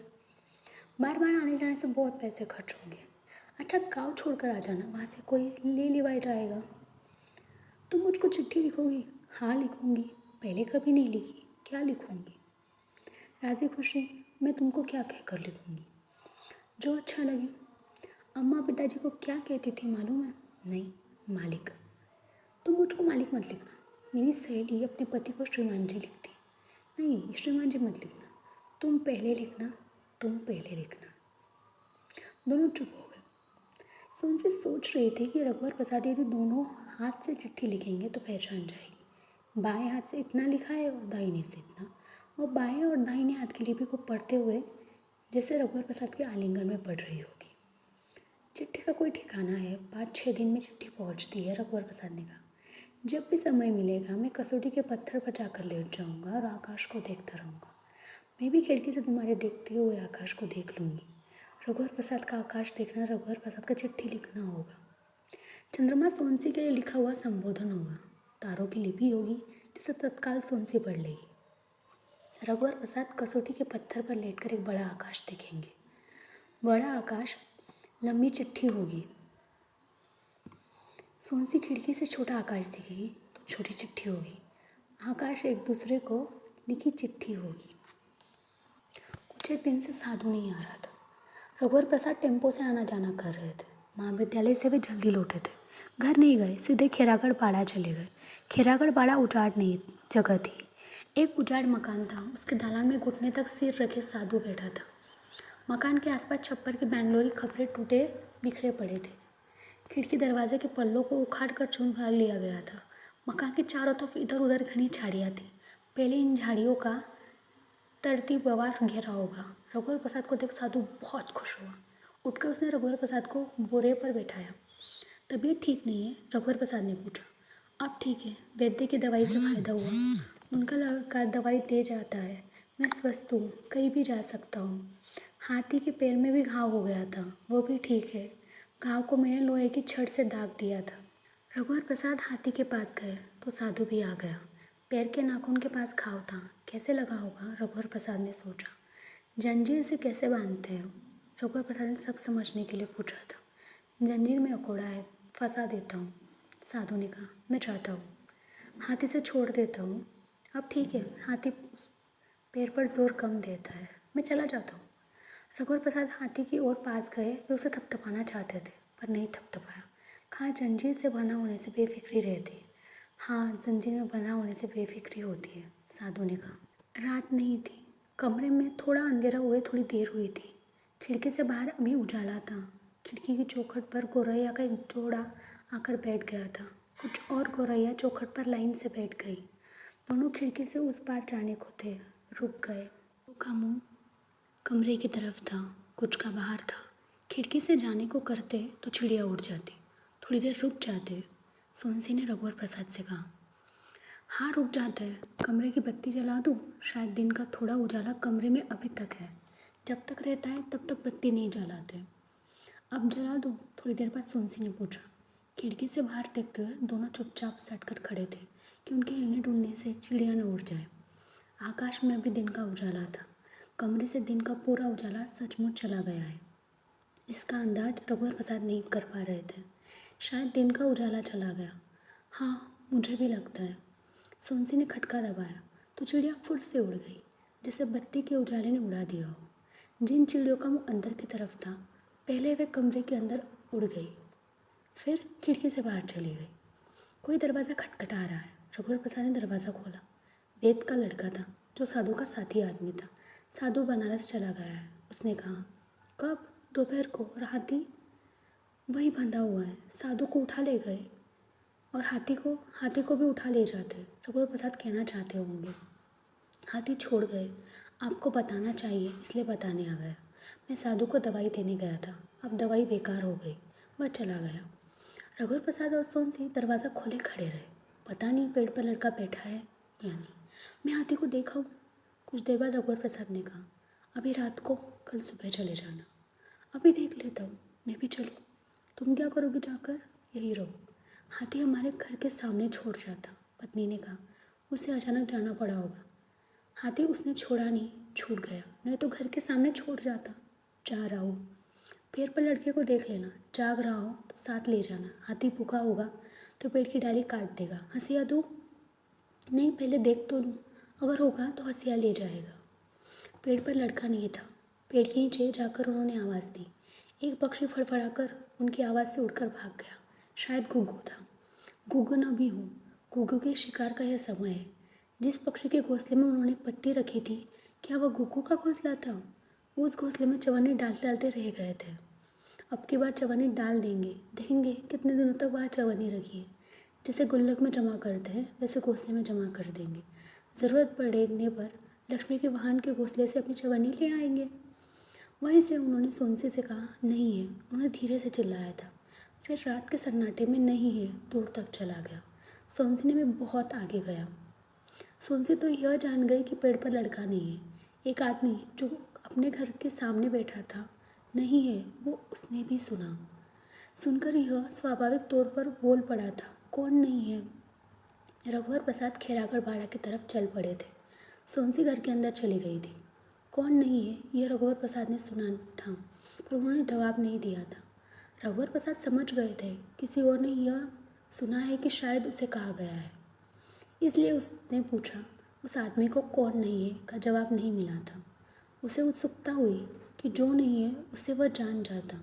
बार बार आने जाने से बहुत पैसे खर्च होंगे। अच्छा गांव छोड़कर आ जाना, वहाँ से कोई ले लिवाए जाएगा। तुम मुझको चिट्ठी लिखोगी? हाँ लिखूँगी, पहले कभी नहीं लिखी, क्या लिखूँगी? राजी खुशी मैं तुमको क्या कहकर लिखूँगी? जो अच्छा लगे। अम्मा पिताजी को क्या कहती थी मालूम है? नहीं, मालिक। तुम मुझको मालिक मत लिखना। मेरी सहेली अपने पति को श्रीमान जी लिखती। नहीं, श्रीमान जी मत लिखना, तुम पहले लिखना, तुम पहले लिखना। दोनों चुप हो गए। सोनसी सोच रही थी कि रघुवर प्रसाद यदि दोनों हाथ से चिट्ठी लिखेंगे तो पहचान जाएगी। बाएं हाथ से इतना लिखा है और दाहिने से इतना, और बाएं और दाहिने हाथ की लिपि को पढ़ते हुए जैसे रघुवर प्रसाद के आलिंगन में पढ़ रही होगी। चिट्ठी का कोई ठिकाना है, 5-6 दिन में चिट्ठी पहुंचती है। रघुवर प्रसाद ने कहा, जब भी समय मिलेगा मैं कसौटी के पत्थर पर जाकर लेट जाऊंगा और आकाश को देखता रहूँगा। मैं भी खिड़की से तुम्हारे देखते हुए आकाश को देख लूँगी। रघुवर प्रसाद का आकाश देखना रघुवर प्रसाद का चिट्ठी लिखना होगा। चंद्रमा सोनसी के लिए लिखा हुआ संबोधन होगा। तारों की लिपि होगी जिसे तत्काल सोनसी पढ़ लेगी। रघुवर प्रसाद कसौटी के पत्थर पर लेटकर एक बड़ा आकाश देखेंगे। बड़ा आकाश, लंबी चिट्ठी होगी। सोनसी खिड़की से छोटा आकाश देखेगी तो छोटी चिट्ठी होगी। आकाश एक दूसरे को लिखी चिट्ठी होगी। कुछ एक दिन से साधु नहीं आ रहा था। रघुवर प्रसाद टेम्पो से आना जाना कर रहे थे। महाविद्यालय से वे जल्दी लौटे थे। घर नहीं गए, सीधे खेरागढ़ बाड़ा चले गए। खेरागढ़ बाड़ा उजाड़ नहीं जगह थी। एक उजाड़ मकान था, उसके दालान में घुटने तक सिर रखे साधु बैठा था। मकान के आसपास छप्पर के बेंगलोरी खपरे टूटे बिखरे पड़े थे। खिड़की दरवाजे के पल्लों को उखाड़ कर चून भर लिया गया था। मकान के चारों तरफ इधर उधर घनी झाड़ियाँ थी। पहले इन झाड़ियों का तरतीबवार घेरा होगा। रघुवर प्रसाद को देख साधु बहुत खुश हुआ। उठकर उसने रघुवर प्रसाद को बोरे पर बैठाया। तबीयत ठीक नहीं है? रघुवर प्रसाद ने पूछा। अब ठीक है, वैद्य की दवाई से फायदा हुआ। उनका लड़का दवाई दे जाता है। मैं स्वस्थ हूँ, कहीं भी जा सकता हूँ। हाथी के पैर में भी घाव हो गया था, वो भी ठीक है। घाव को मैंने लोहे की छड़ से दाग दिया था। रघुवर प्रसाद हाथी के पास गए तो साधु भी आ गया। पैर के नाखून के पास घाव था, कैसे लगा होगा? रघुवर प्रसाद ने सोचा। जंजीर से कैसे बांधते हो? रघुवर प्रसाद ने सब समझने के लिए पूछा था। जंजीर में अकोड़ा है, फंसा देता हूँ। साधु ने कहा, मैं चाहता हूँ हाथी से छोड़ देता हूँ। अब ठीक है, हाथी पैर पर जोर कम देता है, मैं चला जाता हूँ। रघुवर प्रसाद हाथी की ओर पास गए। वे उसे थपथपाना चाहते थे पर नहीं थपथपाया। कहाँ जंजीर से बंधा होने से बेफिक्री रहती है। हाँ, जंजीर में बंधा होने से बेफिक्री होती है, साधु ने कहा। रात नहीं थी। कमरे में थोड़ा अंधेरा हुए थोड़ी देर हुई थी। खिड़की से बाहर अभी उजाला था। खिड़की की चौखट पर गौरैया का एक जोड़ा आकर बैठ गया था। कुछ और गौरैया चौखट पर लाइन से बैठ गई। दोनों खिड़की से उस पार जाने को थे, रुक गए। वो का मुँह कमरे की तरफ था, कुछ का बाहर था। खिड़की से जाने को करते तो चिड़िया उड़ जाती। थोड़ी देर रुक जाते। सोनसी ने रघुवर प्रसाद से कहा। हाँ रुक जाता है, कमरे की बत्ती जला दूँ? शायद दिन का थोड़ा उजाला कमरे में अभी तक है। जब तक रहता है तब तक बत्ती नहीं जलाते। अब जला दूँ? थोड़ी देर बाद सोनसी ने पूछा। खिड़की से बाहर देखते हुए दोनों चुपचाप सटकर खड़े थे कि उनके हिलने डुलने से चिड़िया न उड़ जाए। आकाश में अभी दिन का उजाला था। कमरे से दिन का पूरा उजाला सचमुच चला गया है। इसका अंदाज रघुवर प्रसाद नहीं कर पा रहे थे। शायद दिन का उजाला चला गया। हाँ, मुझे भी लगता है। सोनसी ने खटका दबाया तो चिड़िया फुट से उड़ गई, जैसे बत्ती के उजाले ने उड़ा दिया हो। जिन चिड़ियों का मुँह अंदर की तरफ था, पहले वे कमरे के अंदर उड़ गई, फिर खिड़की से बाहर चली गई। कोई दरवाज़ा खटखटा रहा है। रघुवर प्रसाद ने दरवाज़ा खोला। वेद का लड़का था, जो साधु का साथी आदमी था। साधु बनारस चला गया है, उसने कहा। कब? दोपहर को। और हाथी? वही बंधा हुआ है, साधु को उठा ले गए। और हाथी को भी उठा ले जाते। रघुवर प्रसाद कहना चाहते होंगे। हाथी छोड़ गए, आपको बताना चाहिए इसलिए बताने आ गया। मैं साधु को दवाई देने गया था, अब दवाई बेकार हो गई। वह चला गया। रघुवर प्रसाद और सोनसी दरवाज़ा खोले खड़े रहे। पता नहीं पेड़ पर लड़का बैठा है या नहीं। मैं हाथी को देखा हूँ। कुछ देर बाद रघुवर प्रसाद ने कहा, अभी रात को, कल सुबह चले जाना। अभी देख लेता हूँ, मैं भी चलूँ। तुम क्या करोगे जाकर? यही रहो। हाथी हमारे घर के सामने छोड़ जाता, पत्नी ने कहा। उसे अचानक जाना पड़ा होगा। हाथी उसने छोड़ा नहीं, छूट गया, नहीं तो घर के सामने छोड़ जाता। जा रहा हूँ। पेड़ पर लड़के को देख लेना, जाग रहा हो तो साथ ले जाना। हाथी भूखा होगा तो पेड़ की डाली काट देगा। हंसिया दूँ? नहीं, पहले देख तो लूँ, अगर होगा तो हंसिया ले जाएगा। पेड़ पर लड़का नहीं था। पेड़ के नीचे जाकर उन्होंने आवाज़ दी। एक पक्षी फड़फड़ाकर उनकी आवाज़ से उड़कर भाग गया। शायद घुघू था। घुघू न भी हो, घुघू के शिकार का यह समय है। जिस पक्षी के घोंसले में उन्होंने एक पत्ती रखी थी, क्या वह घुघू का घोंसला था? उस घोंसले में चवन्नी डालते डालते रह गए थे। अब की बार चवन्नी डाल देंगे, देखेंगे कितने दिनों तक वह चवन्नी रखी है। जैसे गुल्लक में जमा करते हैं वैसे घोंसले में जमा कर देंगे। ज़रूरत पड़ने पर लक्ष्मी के वाहन के घोंसले से अपनी चवन्नी ले आएंगे। वहीं से उन्होंने सोनसी से कहा, नहीं है। उन्होंने धीरे से चिल्लाया था। फिर रात के सन्नाटे में नहीं है दूर तक चला गया। सोनसी ने भी बहुत आगे गया। सोनसी तो यह जान गई कि पेड़ पर लड़का नहीं है। एक आदमी जो अपने घर के सामने बैठा था नहीं है, वो उसने भी सुना। सुनकर यह स्वाभाविक तौर पर बोल पड़ा था, कौन नहीं है? रघुवर प्रसाद खैरागढ़ बाड़ा की तरफ चल पड़े थे। सोनसी घर के अंदर चली गई थी। कौन नहीं है, यह रघुवर प्रसाद ने सुना था, पर उन्होंने जवाब नहीं दिया था। रघुवर प्रसाद समझ गए थे किसी और ने यह सुना है कि शायद उसे कहा गया है। इसलिए उसने पूछा। उस आदमी को कौन नहीं है का जवाब नहीं मिला था। उसे उत्सुकता हुई कि जो नहीं है उसे वह जान जाता।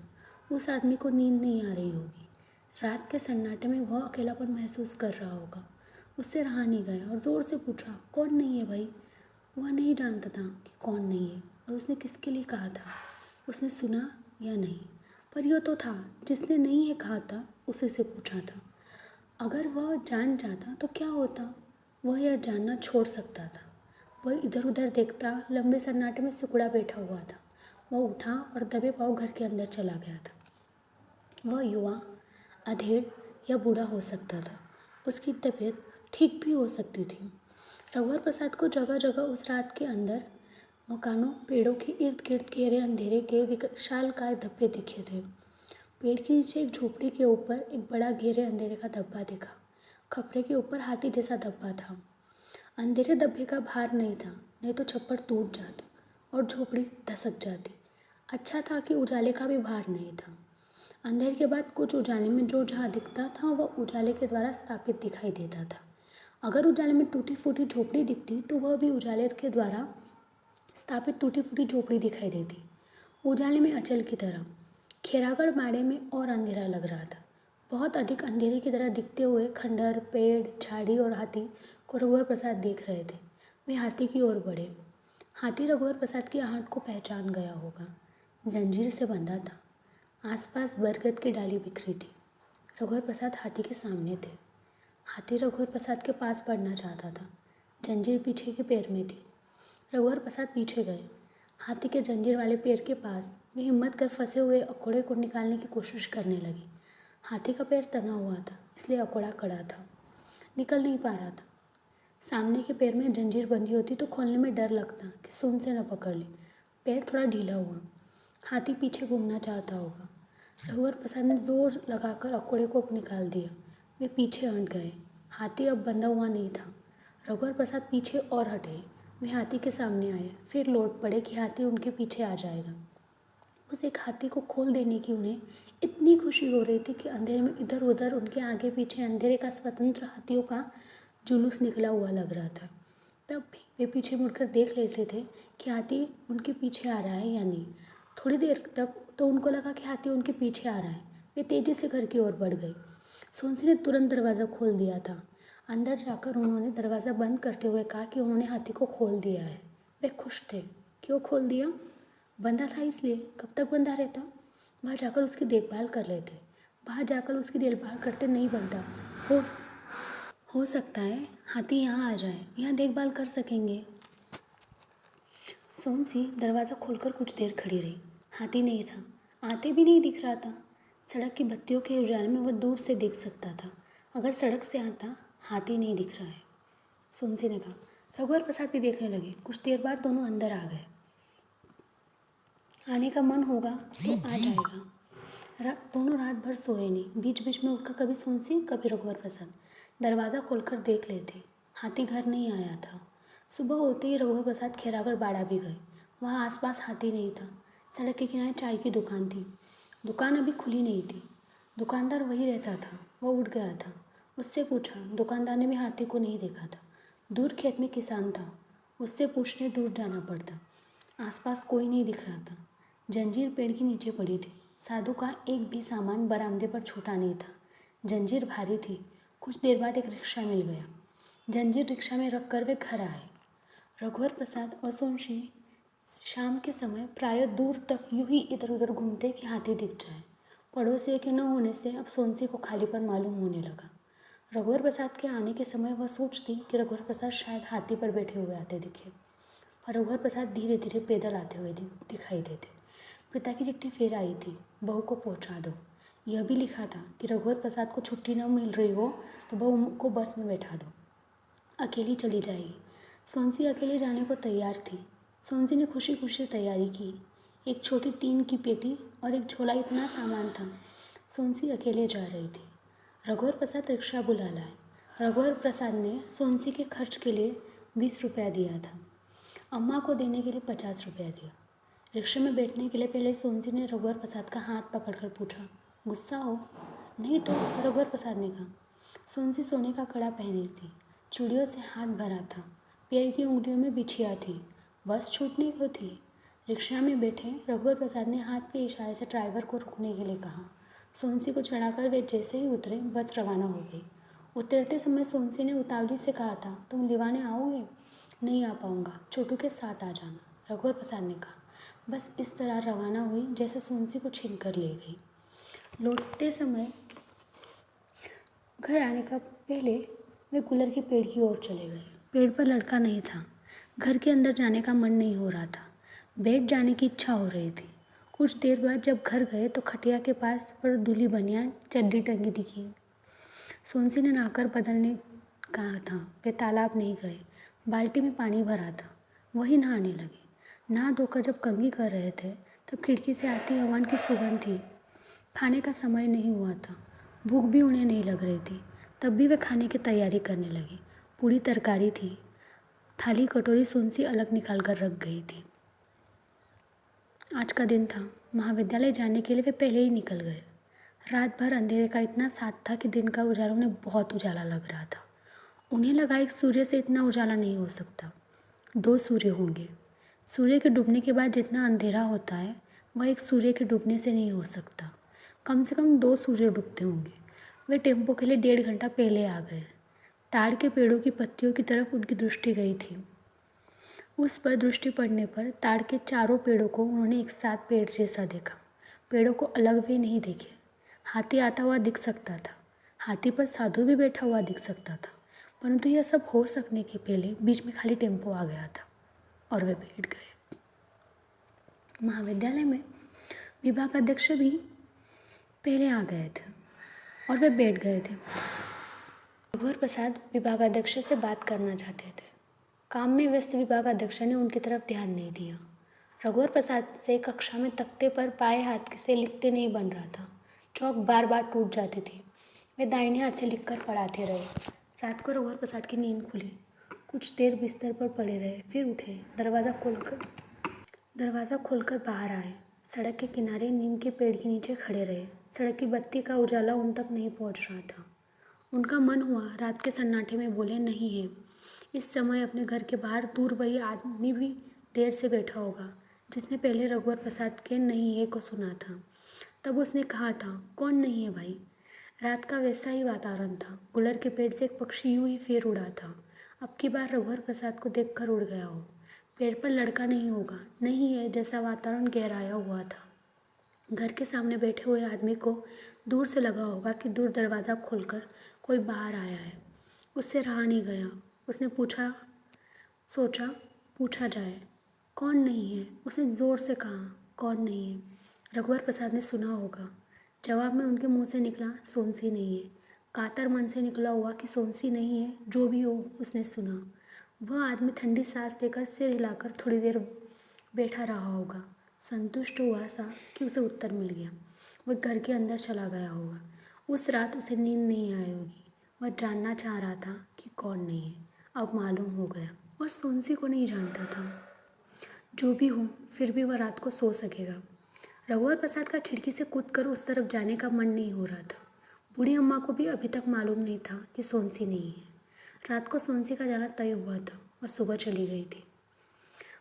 उस आदमी को नींद नहीं आ रही होगी। रात के सन्नाटे में वह अकेलापन महसूस कर रहा होगा। उससे रहा नहीं गया और ज़ोर से पूछा, कौन नहीं है भाई? वह नहीं जानता था कि कौन नहीं है और उसने किसके लिए कहा था। उसने सुना या नहीं, पर यह तो था जिसने नहीं है कहा था उसी से पूछा था। अगर वह जान जाता तो क्या होता? वह यह जानना छोड़ सकता था। वह इधर उधर देखता, लंबे सन्नाटे में सिकुड़ा बैठा हुआ था। वह उठा और दबे पाँव घर के अंदर चला गया था। वह युवा, अधेड़ या बूढ़ा हो सकता था। उसकी तबीयत ठीक भी हो सकती थी। रघुवर प्रसाद को जगह जगह उस रात के अंदर मकानों, पेड़ों के इर्द गिर्द गहरे अंधेरे के विशालकाय धब्बे दिखे थे। पेड़ के नीचे एक झोपड़ी के ऊपर एक बड़ा गहरे अंधेरे का धब्बा दिखा। खपरे के ऊपर हाथी जैसा धब्बा था। अंधेरे धब्बे का भार नहीं था, नहीं तो छप्पर टूट जाता और झोपड़ी धसक जाती। अच्छा था कि उजाले का भी भार नहीं था। अंधेरे के बाद कुछ उजाले में जो जहाँ दिखता था वह उजाले के द्वारा स्थापित दिखाई देता था। अगर उजाले में टूटी फूटी झोपड़ी दिखती तो वह भी उजाले के द्वारा स्थापित टूटी फूटी झोपड़ी दिखाई देती। उजाले में अचल की तरह। खैरागढ़ बाड़े में और अंधेरा लग रहा था। बहुत अधिक अंधेरे की तरह दिखते हुए खंडहर, पेड़, झाड़ी और हाथी को रघुवर प्रसाद देख रहे थे। वे हाथी की ओर बढ़े। हाथी रघुवर प्रसाद की आहट को पहचान गया होगा। जंजीर से बंधा था। आसपास बरगद की डाली बिखरी थी। रघुवर प्रसाद हाथी के सामने थे। हाथी रघुवर प्रसाद के पास बढ़ना चाहता था। जंजीर पीछे के पैर में थी। रघुवर प्रसाद पीछे गए। हाथी के जंजीर वाले पैर के पास वे हिम्मत कर फंसे हुए अकोड़े को निकालने की कोशिश करने लगी। हाथी का पैर तना हुआ था, इसलिए अकोड़ा कड़ा था, निकल नहीं पा रहा था। सामने के पैर में जंजीर बंधी होती तो खोलने में डर लगता कि सूंड से न पकड़ ले। पैर थोड़ा ढीला हुआ। हाथी पीछे घूमना चाहता होगा। रघुवर प्रसाद ने जोर लगाकर अकोड़े को निकाल दिया। वे पीछे हट गए। हाथी अब बंधा हुआ नहीं था। रघुवर प्रसाद पीछे और हटे। वे हाथी के सामने आए, फिर लौट पड़े कि हाथी उनके पीछे आ जाएगा। उस एक हाथी को खोल देने की उन्हें इतनी खुशी हो रही थी कि अंधेरे में इधर उधर उनके आगे पीछे अंधेरे का स्वतंत्र हाथियों का जुलूस निकला हुआ लग रहा था। तब भी वे पीछे मुड़कर देख लेते थे कि हाथी उनके पीछे आ रहा है या नहीं। थोड़ी देर तक तो उनको लगा कि हाथी उनके पीछे आ रहा है। वे तेज़ी से घर की ओर बढ़ गए। सोनसी ने तुरंत दरवाज़ा खोल दिया था। अंदर जाकर उन्होंने दरवाज़ा बंद करते हुए कहा कि उन्होंने हाथी को खोल दिया है। वे खुश थे। क्यों खोल दिया? बंधा था इसलिए। कब तक बंधा रहता? वहाँ जाकर उसकी देखभाल कर लेते। वहाँ जाकर उसकी देखभाल करते नहीं बनता। हो सकता है हाथी यहाँ आ जाए, यहाँ देखभाल कर सकेंगे। सोनसी दरवाज़ा खोलकर कुछ देर खड़ी रही। हाथी नहीं था, आते भी नहीं दिख रहा था। सड़क की बत्तियों के उजाले में वह दूर से देख सकता था। अगर सड़क से आता, हाथी नहीं दिख रहा है, सोनसी ने कहा। रघुवर प्रसाद भी देखने लगे। कुछ देर बाद दोनों अंदर आ गए। आने का मन होगा तो आ जाएगा। दोनों रात भर सोए नहीं। बीच बीच में उठकर कभी सोनसी, कभी रघुवर प्रसाद दरवाज़ा खोलकर देख लेते। हाथी घर नहीं आया था। सुबह होते ही रघुवर प्रसाद खैरागढ़ बाड़ा भी गए। वहाँ आसपास हाथी नहीं था। सड़क के किनारे चाय की दुकान थी। दुकान अभी खुली नहीं थी। दुकानदार वही रहता था। वह उठ गया था। उससे पूछा। दुकानदार ने भी हाथी को नहीं देखा था। दूर खेत में किसान था। उससे पूछने दूर जाना पड़ता। आसपास कोई नहीं दिख रहा था। जंजीर पेड़ के नीचे पड़ी थी। साधु का एक भी सामान बरामदे पर छूटा नहीं था। जंजीर भारी थी। कुछ देर बाद एक रिक्शा मिल गया। जंजीर रिक्शा में रख कर वे घर आए। रघुवर प्रसाद और सोनसी शाम के समय प्रायः दूर तक यूं ही इधर उधर घूमते कि हाथी दिख जाए। पड़ोसी के न होने से अब सोनसी को खालीपन मालूम होने लगा। रघुवर प्रसाद के आने के समय वह सोचती कि रघुवर प्रसाद शायद हाथी पर बैठे हुए आते दिखे, पर रघुवर प्रसाद धीरे धीरे पैदल आते हुए दिखाई देते। पिता की चिट्ठी फिर आई थी। बहू को पहुंचा दो। यह भी लिखा था कि रघुवर प्रसाद को छुट्टी न मिल रही हो तो बहू को बस में बैठा दो, अकेली चली जाएगी। सोनसी अकेले जाने को तैयार थी। सोनसी ने खुशी खुशी तैयारी की। एक छोटी टीन की पेटी और एक झोला, इतना सामान था। सोनसी अकेले जा रही थी। रघुवर प्रसाद रिक्शा बुला लाए। रघुवर प्रसाद ने सोनसी के खर्च के लिए 20 रुपया दिया था। अम्मा को देने के लिए 50 रुपया दिया। रिक्शे में बैठने के लिए पहले सोनसी ने रघुवर प्रसाद का हाथ पकड़कर पूछा, गुस्सा हो? नहीं तो, रघुवर प्रसाद ने कहा। सोनसी सोने का कड़ा पहनी थी। चूड़ियों से हाथ भरा था। पैर की उंगलियों में बिछिया थी। बस छूटने को थी। रिक्शा में बैठे रघुवर प्रसाद ने हाथ के इशारे से ड्राइवर को रुकने के लिए कहा। सोनसी को चढ़ाकर वे जैसे ही उतरे, बस रवाना हो गई। उतरते समय सोनसी ने उतावली से कहा था, तुम लिवाने आओगे? नहीं आ पाऊँगा, छोटू के साथ आ जाना, रघुवर प्रसाद ने कहा। बस इस तरह रवाना हुई जैसे सोनसी को छीन कर ले गई। लौटते समय घर आने का पहले वे गुलर के पेड़ की ओर चले गए। पेड़ पर लड़का नहीं था। घर के अंदर जाने का मन नहीं हो रहा था। बैठ जाने की इच्छा हो रही थी। कुछ देर बाद जब घर गए तो खटिया के पास पर दूल्ही बनियान चड्डी टंगी दिखी। सोनसी ने नहाकर बदलने कहा था। वे तालाब नहीं गए। बाल्टी में पानी भरा था, वही नहाने लगे। नहा धोकर जब कंघी कर रहे थे तब खिड़की से आती हवन की सुगंध थी। खाने का समय नहीं हुआ था। भूख भी उन्हें नहीं लग रही थी। तब भी वे खाने की तैयारी करने लगे। पूरी तरकारी थी। थाली कटोरी सोनसी अलग निकाल कर रख गई थी। आज का दिन था। महाविद्यालय जाने के लिए वे पहले ही निकल गए। रात भर अंधेरे का इतना साथ था कि दिन का उजाला उन्हें बहुत उजाला लग रहा था। उन्हें लगा एक सूर्य से इतना उजाला नहीं हो सकता। 2 सूर्य होंगे। सूर्य के डूबने के बाद जितना अंधेरा होता है वह एक सूर्य के डूबने से नहीं हो सकता। कम से कम 2 सूर्य डूबते होंगे। वे टेम्पो के लिए 1.5 घंटा पहले आ गए। ताड़ के पेड़ों की पत्तियों की तरफ उनकी दृष्टि गई थी। उस पर दृष्टि पड़ने पर ताड़ के चारों पेड़ों को उन्होंने एक साथ पेड़ जैसा देखा। पेड़ों को अलग वे नहीं देखे। हाथी आता हुआ दिख सकता था। हाथी पर साधु भी बैठा हुआ दिख सकता था। परंतु यह सब हो सकने के पहले बीच में खाली टेम्पो आ गया था और वे बैठ गए। महाविद्यालय में विभागाध्यक्ष भी पहले आ गए थे और वे बैठ गए थे। रघुवर प्रसाद विभागाध्यक्ष से बात करना चाहते थे। काम में व्यस्त विभागाध्यक्ष ने उनकी तरफ ध्यान नहीं दिया। रघुवर प्रसाद से कक्षा में तख्ते पर बाएं हाथ से लिखते नहीं बन रहा था। चौक बार बार टूट जाती थी। वे दाहिने हाथ से लिखकर पढ़ाते रहे। रात को रघुवर प्रसाद की नींद खुली। कुछ देर बिस्तर पर पड़े रहे, फिर उठे। दरवाज़ा खोलकर बाहर आए। सड़क के किनारे नीम के पेड़ के नीचे खड़े रहे। सड़क की बत्ती का उजाला उन तक नहीं पहुंच रहा था। उनका मन हुआ रात के सन्नाटे में बोले, नहीं है। इस समय अपने घर के बाहर दूर वही आदमी भी देर से बैठा होगा जिसने पहले रघुवर प्रसाद के नहीं है को सुना था। तब उसने कहा था, कौन नहीं है भाई? रात का वैसा ही वातावरण था। गुलर के पेड़ से एक पक्षी यूं ही फेर उड़ा था। अब की बार रघुवर प्रसाद को देखकर उड़ गया हो। पेड़ पर लड़का नहीं होगा, नहीं है जैसा वातावरण गहराया हुआ था। घर के सामने बैठे हुए आदमी को दूर से लगा होगा कि दूर दरवाज़ा खोलकर कोई बाहर आया है। उससे रहा नहीं गया। उसने सोचा पूछा जाए, कौन नहीं है? उसने ज़ोर से कहा, कौन नहीं है? रघुवर प्रसाद ने सुना होगा, जवाब में उनके मुंह से निकला, सोनसी नहीं है। कातर मन से निकला हुआ कि सोनसी नहीं है, जो भी हो उसने सुना। वह आदमी ठंडी सांस लेकर सिर हिलाकर थोड़ी देर बैठा रहा होगा। संतुष्ट हुआ सा कि उसे उत्तर मिल गया। वह घर के अंदर चला गया होगा। उस रात उसे नींद नहीं आई होगी। वह जानना चाह रहा था कि कौन नहीं है। अब मालूम हो गया। वह सोनसी को नहीं जानता था। जो भी हो, फिर भी वह रात को सो सकेगा। रघुवर प्रसाद का खिड़की से कूदकर उस तरफ जाने का मन नहीं हो रहा था। बूढ़ी अम्मा को भी अभी तक मालूम नहीं था कि सोनसी नहीं है। रात को सोनसी का जाना तय हुआ था। वह सुबह चली गई थी।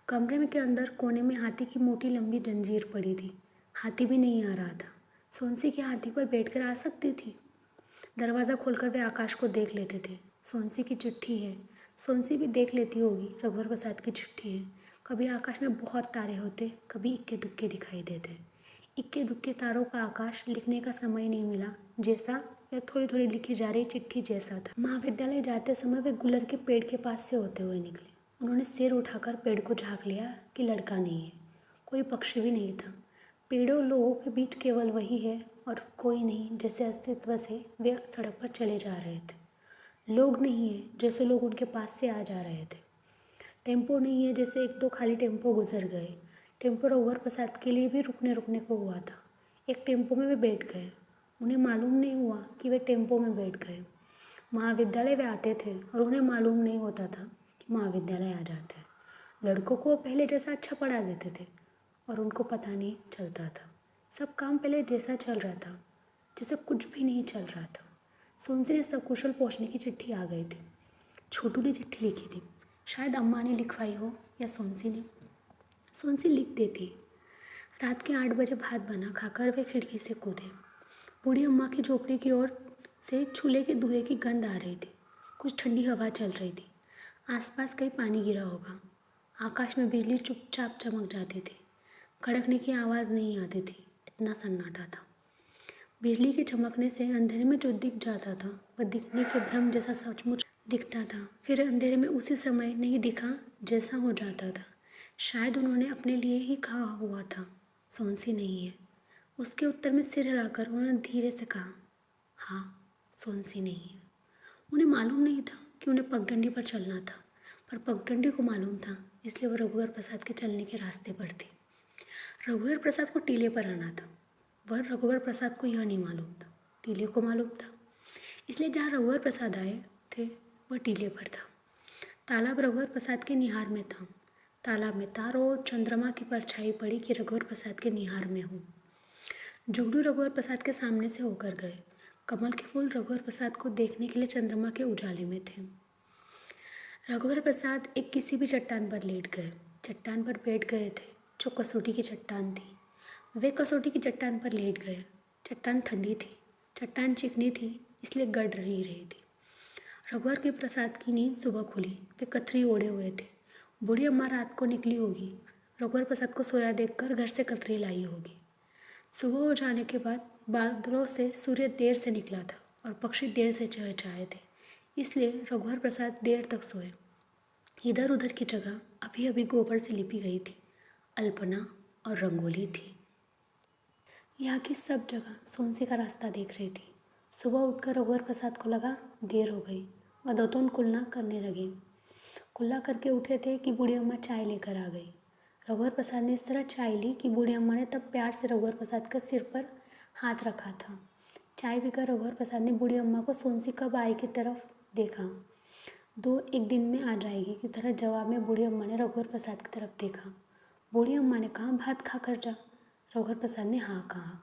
कमरे में के अंदर कोने में हाथी की मोटी लंबी जंजीर पड़ी थी। हाथी भी नहीं आ रहा था। सोनसी के हाथी पर बैठकर आ सकती थी। दरवाज़ा खोलकर वे आकाश को देख लेते थे। सोनसी की चिट्ठी है। सोनसी भी देख लेती होगी, रघुवर प्रसाद की चिट्ठी है। कभी आकाश में बहुत तारे होते, कभी इक्के दुक्के दिखाई देते। इक्के दुक्के तारों का आकाश लिखने का समय नहीं मिला, जैसा या थोड़ी थोड़ी लिखी जा रही चिट्ठी जैसा था। महाविद्यालय जाते समय वे गुलर के पेड़ के पास से होते हुए निकले। उन्होंने सिर उठाकर पेड़ को झाँक लिया कि लड़का नहीं है, कोई पक्षी भी नहीं था। पेड़ों लोगों के बीच केवल वही है और कोई नहीं, जैसे अस्तित्व से वे सड़क पर चले जा रहे थे। लोग नहीं है, जैसे लोग उनके पास से आ जा रहे थे। टेम्पो नहीं है, जैसे एक दो खाली टेम्पो गुजर गए। टेम्पो रघुवर प्रसाद के लिए भी रुकने को हुआ था। एक टेम्पो में वे बैठ गए। उन्हें मालूम नहीं हुआ कि वे टेम्पो में बैठ गए। महाविद्यालय वे आते थे और उन्हें मालूम नहीं होता था कि महाविद्यालय आ जाते हैं। लड़कों को पहले जैसा अच्छा पढ़ा देते थे और उनको पता नहीं चलता था। सब काम पहले जैसा चल रहा था, जैसे कुछ भी नहीं चल रहा था। सोनसी ने सकुशल पहुँचने की चिट्ठी आ गई थी। छोटू ने चिट्ठी लिखी थी। शायद अम्मा ने लिखवाई हो या सोनसी ने। सोनसी लिख देती। रात के 8 बजे भात बना खाकर वे खिड़की से कूदे। बूढ़ी अम्मा की झोपड़ी की ओर से चूल्हे के धुएं की गंध आ रही थी। कुछ ठंडी हवा चल रही थी। आसपास कहीं पानी गिरा होगा। आकाश में बिजली चुपचाप चमक जाती थी। कड़कने की आवाज़ नहीं आती थी, इतना सन्नाटा था। बिजली के चमकने से अंधेरे में जो दिख जाता था वह दिखने के भ्रम जैसा सचमुच दिखता था, फिर अंधेरे में उसी समय नहीं दिखा जैसा हो जाता था। शायद उन्होंने अपने लिए ही कहा हुआ था, सोनसी नहीं है। उसके उत्तर में सिर हिलाकर उन्होंने धीरे से कहा, हाँ, सोनसी नहीं है। उन्हें मालूम नहीं था कि उन्हें पगडंडी पर चलना था, पर पगडंडी को मालूम था, इसलिए वह रघुवर प्रसाद के चलने के रास्ते पर थी। रघुवर प्रसाद को टीले पर आना था। वह रघुवर प्रसाद को यह नहीं मालूम था, टीले को मालूम था। इसलिए जहाँ रघुवर प्रसाद आए थे वह टीले पर था। तालाब रघुवर प्रसाद के निहार में था। तालाब में तारों और चंद्रमा की परछाई पड़ी कि रघुवर प्रसाद के निहार में हूँ। जुगनू रघुवर प्रसाद के सामने से होकर गए। कमल के फूल रघुवर प्रसाद को देखने के लिए चंद्रमा के उजाले में थे। रघुवर प्रसाद एक किसी भी चट्टान पर लेट गए। चट्टान पर बैठ गए थे जो कसौटी की चट्टान थी। वे कसौटी की चट्टान पर लेट गए। चट्टान ठंडी थी, चट्टान चिकनी थी, इसलिए गड़ नहीं रही थी। रघुवर के प्रसाद की नींद सुबह खुली। वे कतरी ओढ़े हुए थे। बूढ़ी अम्मा रात को निकली होगी। रघुवर प्रसाद को सोया देखकर घर से कतरी लाई होगी। सुबह हो जाने के बाद बादलों से सूर्य देर से निकला था और पक्षी देर से चहचहाए थे, इसलिए रघुवर प्रसाद देर तक सोए। इधर उधर की जगह अभी अभी गोबर से लिपी गई थी, अल्पना और रंगोली थी। यहाँ की सब जगह सोनसी का रास्ता देख रही थी। सुबह उठकर रघुवर प्रसाद को लगा देर हो गई। वह दोतोन कुल्ला करने लगे। कुल्ला करके उठे थे कि बूढ़ी अम्मा चाय लेकर आ गई। रघुवर प्रसाद ने इस तरह चाय ली कि बूढ़ी अम्मा ने तब प्यार से रघुवर प्रसाद के सिर पर हाथ रखा था। चाय पीकर रघुवर प्रसाद ने बूढ़ी अम्मा को सोनसी कब आए की तरफ देखा। 2-1 दिन में आ जाएगी की तरह जवाब में बूढ़ी अम्मा ने रघुवर प्रसाद की तरफ देखा। बूढ़ी अम्मा ने कहा, भात खा कर जा। रघुवर प्रसाद ने हाँ कहा।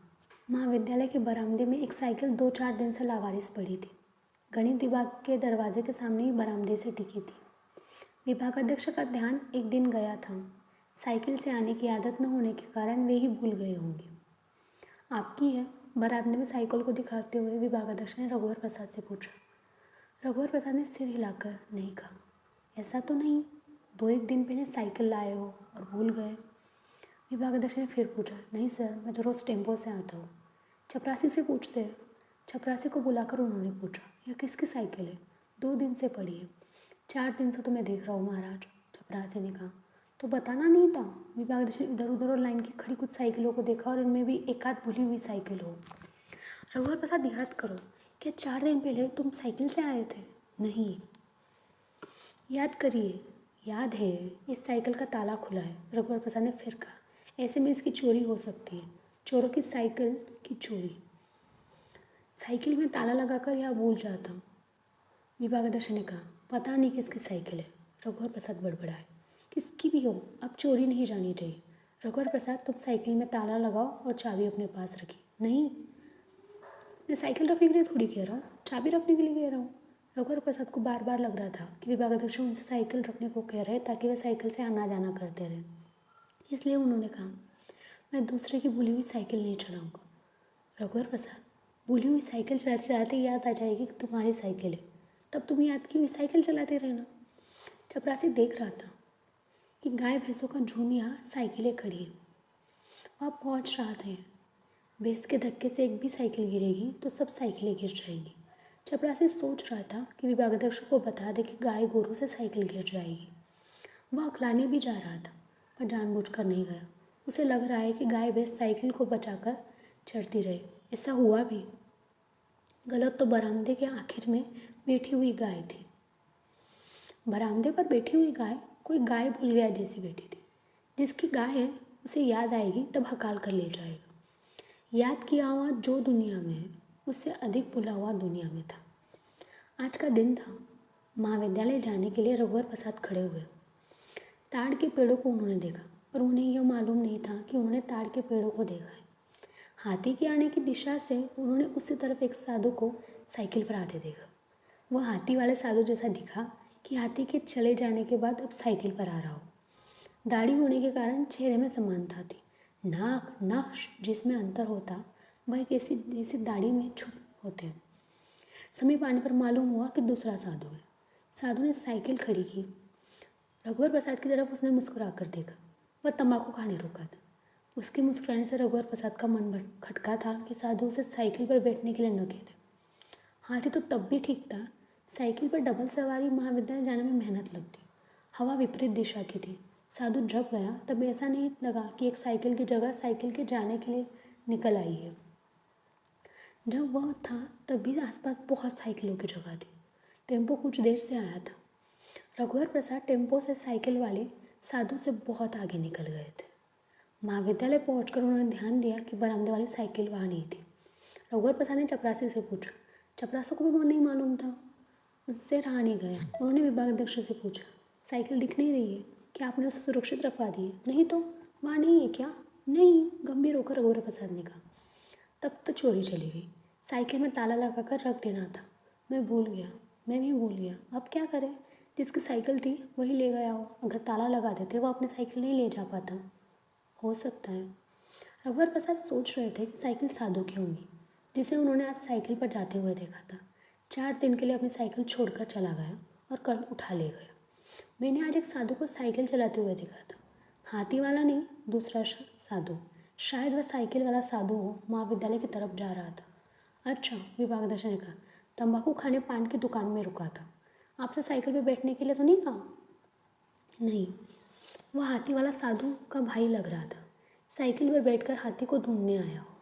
महाविद्यालय के बरामदे में एक साइकिल 2-4 दिन से लावारिस पड़ी थी। गणित विभाग के दरवाजे के सामने ही बरामदे से टिकी थी। विभागाध्यक्ष का ध्यान एक दिन गया था। साइकिल से आने की आदत न होने के कारण वे ही भूल गए होंगे। आपकी है? बरामदे में साइकिल को दिखाते हुए विभागाध्यक्ष ने रघुवर प्रसाद से पूछा। रघुवर प्रसाद ने सिर हिलाकर नहीं कहा, ऐसा तो नहीं, 2-1 दिन पहले साइकिल लाए हो और भूल गए। विभागाध्यक्ष ने फिर पूछा, नहीं सर, मैं तो रोज़ टेम्पो से आता हूँ। चपरासी से पूछते हैं। चपरासी को बुलाकर उन्होंने पूछा, यह किसकी साइकिल है? 2 दिन से पड़ी है। 4 दिन से तो मैं देख रहा हूँ महाराज, चपरासी ने कहा। तो बताना नहीं था? विभागाध्यक्ष ने इधर उधर और लाइन की खड़ी कुछ साइकिलों को देखा और इनमें भी एक आध भूली हुई साइकिल हो। रघुवर प्रसाद, याद करो, क्या 4 दिन पहले तुम साइकिल से आए थे? नहीं। याद करिए। याद है, इस साइकिल का ताला खुला है। रघुवर प्रसाद ने फिर कहा, ऐसे में इसकी चोरी हो सकती है। चोरों की साइकिल की चोरी। साइकिल में ताला लगाकर या भूल जाता हूँ। विभागाध्यक्ष ने कहा, पता नहीं किसकी साइकिल है। रघुवर प्रसाद बड़बड़ाए, किसकी भी हो, अब चोरी नहीं जानी चाहिए। रघुवर प्रसाद, तुम साइकिल में ताला लगाओ और चाबी अपने पास रखी। नहीं, मैं साइकिल रखने के लिए थोड़ी कह रहा हूँ, चाबी रखने के लिए कह रहा हूँ। रघुवर प्रसाद को बार बार लग रहा था कि विभागाध्यक्ष उनसे साइकिल रखने को कह रहे ताकि वह साइकिल से आना जाना करते रहे। इसलिए उन्होंने कहा, मैं दूसरे की भूली हुई साइकिल नहीं चलाऊँगा। रघुवर प्रसाद, भूली हुई साइकिल चलाते चलाते याद आ जाएगी कि तुम्हारी साइकिल है, तब तुम याद की हुई साइकिल चलाते रहना। चपरासी देख रहा था कि गाय भैंसों का झुंड यहाँ साइकिलें खड़ी हैं। वह पहुँच रहा था। भैंस के धक्के से एक भी साइकिल गिरेगी तो सब साइकिलें गिर जाएंगी। चपरासी सोच रहा था कि विभागाध्यक्ष को बता दे कि गाय गोरू से साइकिल गिर जाएगी। वह अकलाने भी जा रहा था, पर जानबूझकर नहीं गया। उसे लग रहा है कि गाय भैंस साइकिल को बचाकर चढ़ती रहे। ऐसा हुआ भी। गलत तो बरामदे के आखिर में बैठी हुई गाय थी। बरामदे पर बैठी हुई गाय कोई गाय भूल गया जैसी बैठी थी। जिसकी गाय है उसे याद आएगी तब हकाल कर ले जाएगा। याद किया हुआ जो दुनिया में है उससे अधिक भुला हुआ दुनिया में था। आज का दिन था। महाविद्यालय जाने के लिए रघुवर प्रसाद खड़े हुए। ताड़ के पेड़ों को उन्होंने देखा, पर उन्हें यह मालूम नहीं था कि उन्होंने ताड़ के पेड़ों को देखा है। हाथी के आने की दिशा से उन्होंने उसी तरफ एक साधु को साइकिल पर आते देखा। वह हाथी वाले साधु जैसा दिखा कि हाथी के चले जाने के बाद अब साइकिल पर आ रहा हो। दाढ़ी होने के कारण चेहरे में समानता थी। नाक नक्श जिसमें अंतर होता वह एक ऐसी दाढ़ी में छुप होते। समीप आने पर मालूम हुआ कि दूसरा साधु है। साधु ने साइकिल खड़ी की। रघुवर प्रसाद की तरफ उसने मुस्कुरा कर देखा। वह तंबाकू खाने रुका था। उसके मुस्कुराने से रघुवर प्रसाद का मन खटका था कि साधु उसे साइकिल पर बैठने के लिए न कहते। हाथी तो तब भी ठीक था। साइकिल पर डबल सवारी महाविद्यालय जाने में मेहनत लगती। हवा विपरीत दिशा की थी। साधु जब गया तब ऐसा नहीं लगा कि एक साइकिल की जगह साइकिल के जाने के लिए निकल आई है। जब वह था तब भी आसपास बहुत साइकिलों की जगह थी। टेम्पो कुछ देर से आया था। रघुवर प्रसाद टेम्पो से साइकिल वाले साधु से बहुत आगे निकल गए थे। महाविद्यालय पहुंचकर उन्होंने ध्यान दिया कि बरामदे वाली साइकिल वहाँ नहीं थी। रघुवर प्रसाद ने चपरासी से पूछा। चपरासी को भी नहीं मालूम था। उससे रहा नहीं गया। उन्होंने विभागाध्यक्ष से पूछा, साइकिल दिख नहीं रही है, क्या आपने उसे सुरक्षित रखवा दी है? नहीं तो, वहाँ नहीं है क्या? नहीं, गंभीर होकर रघुवर प्रसाद ने कहा। तब तो चोरी चली गई। साइकिल में ताला लगाकर रख देना था। मैं भूल गया। मैं भी भूल गया। अब क्या करें? जिसकी साइकिल थी वही ले गया हो। अगर ताला लगा देते वो अपनी साइकिल नहीं ले जा पाता। हो सकता है। रघुवर प्रसाद सोच रहे थे कि साइकिल साधु की होगी जिसे उन्होंने आज साइकिल पर जाते हुए देखा था। 4 दिन के लिए अपनी साइकिल छोड़कर चला गया और कल उठा ले गया। मैंने आज एक साधु को साइकिल चलाते हुए देखा था। हाथी वाला नहीं, दूसरा साधु। शायद वह साइकिल वाला साधु हो। महाविद्यालय की तरफ जा रहा था। अच्छा, विभागाध्यक्ष ने कहा। तंबाकू खाने पान की दुकान में रुका था। आपसे साइकिल पर बैठने के लिए तो नहीं कहा? नहीं, वह हाथी वाला साधु का भाई लग रहा था। साइकिल पर बैठकर हाथी को ढूंढने आया हो।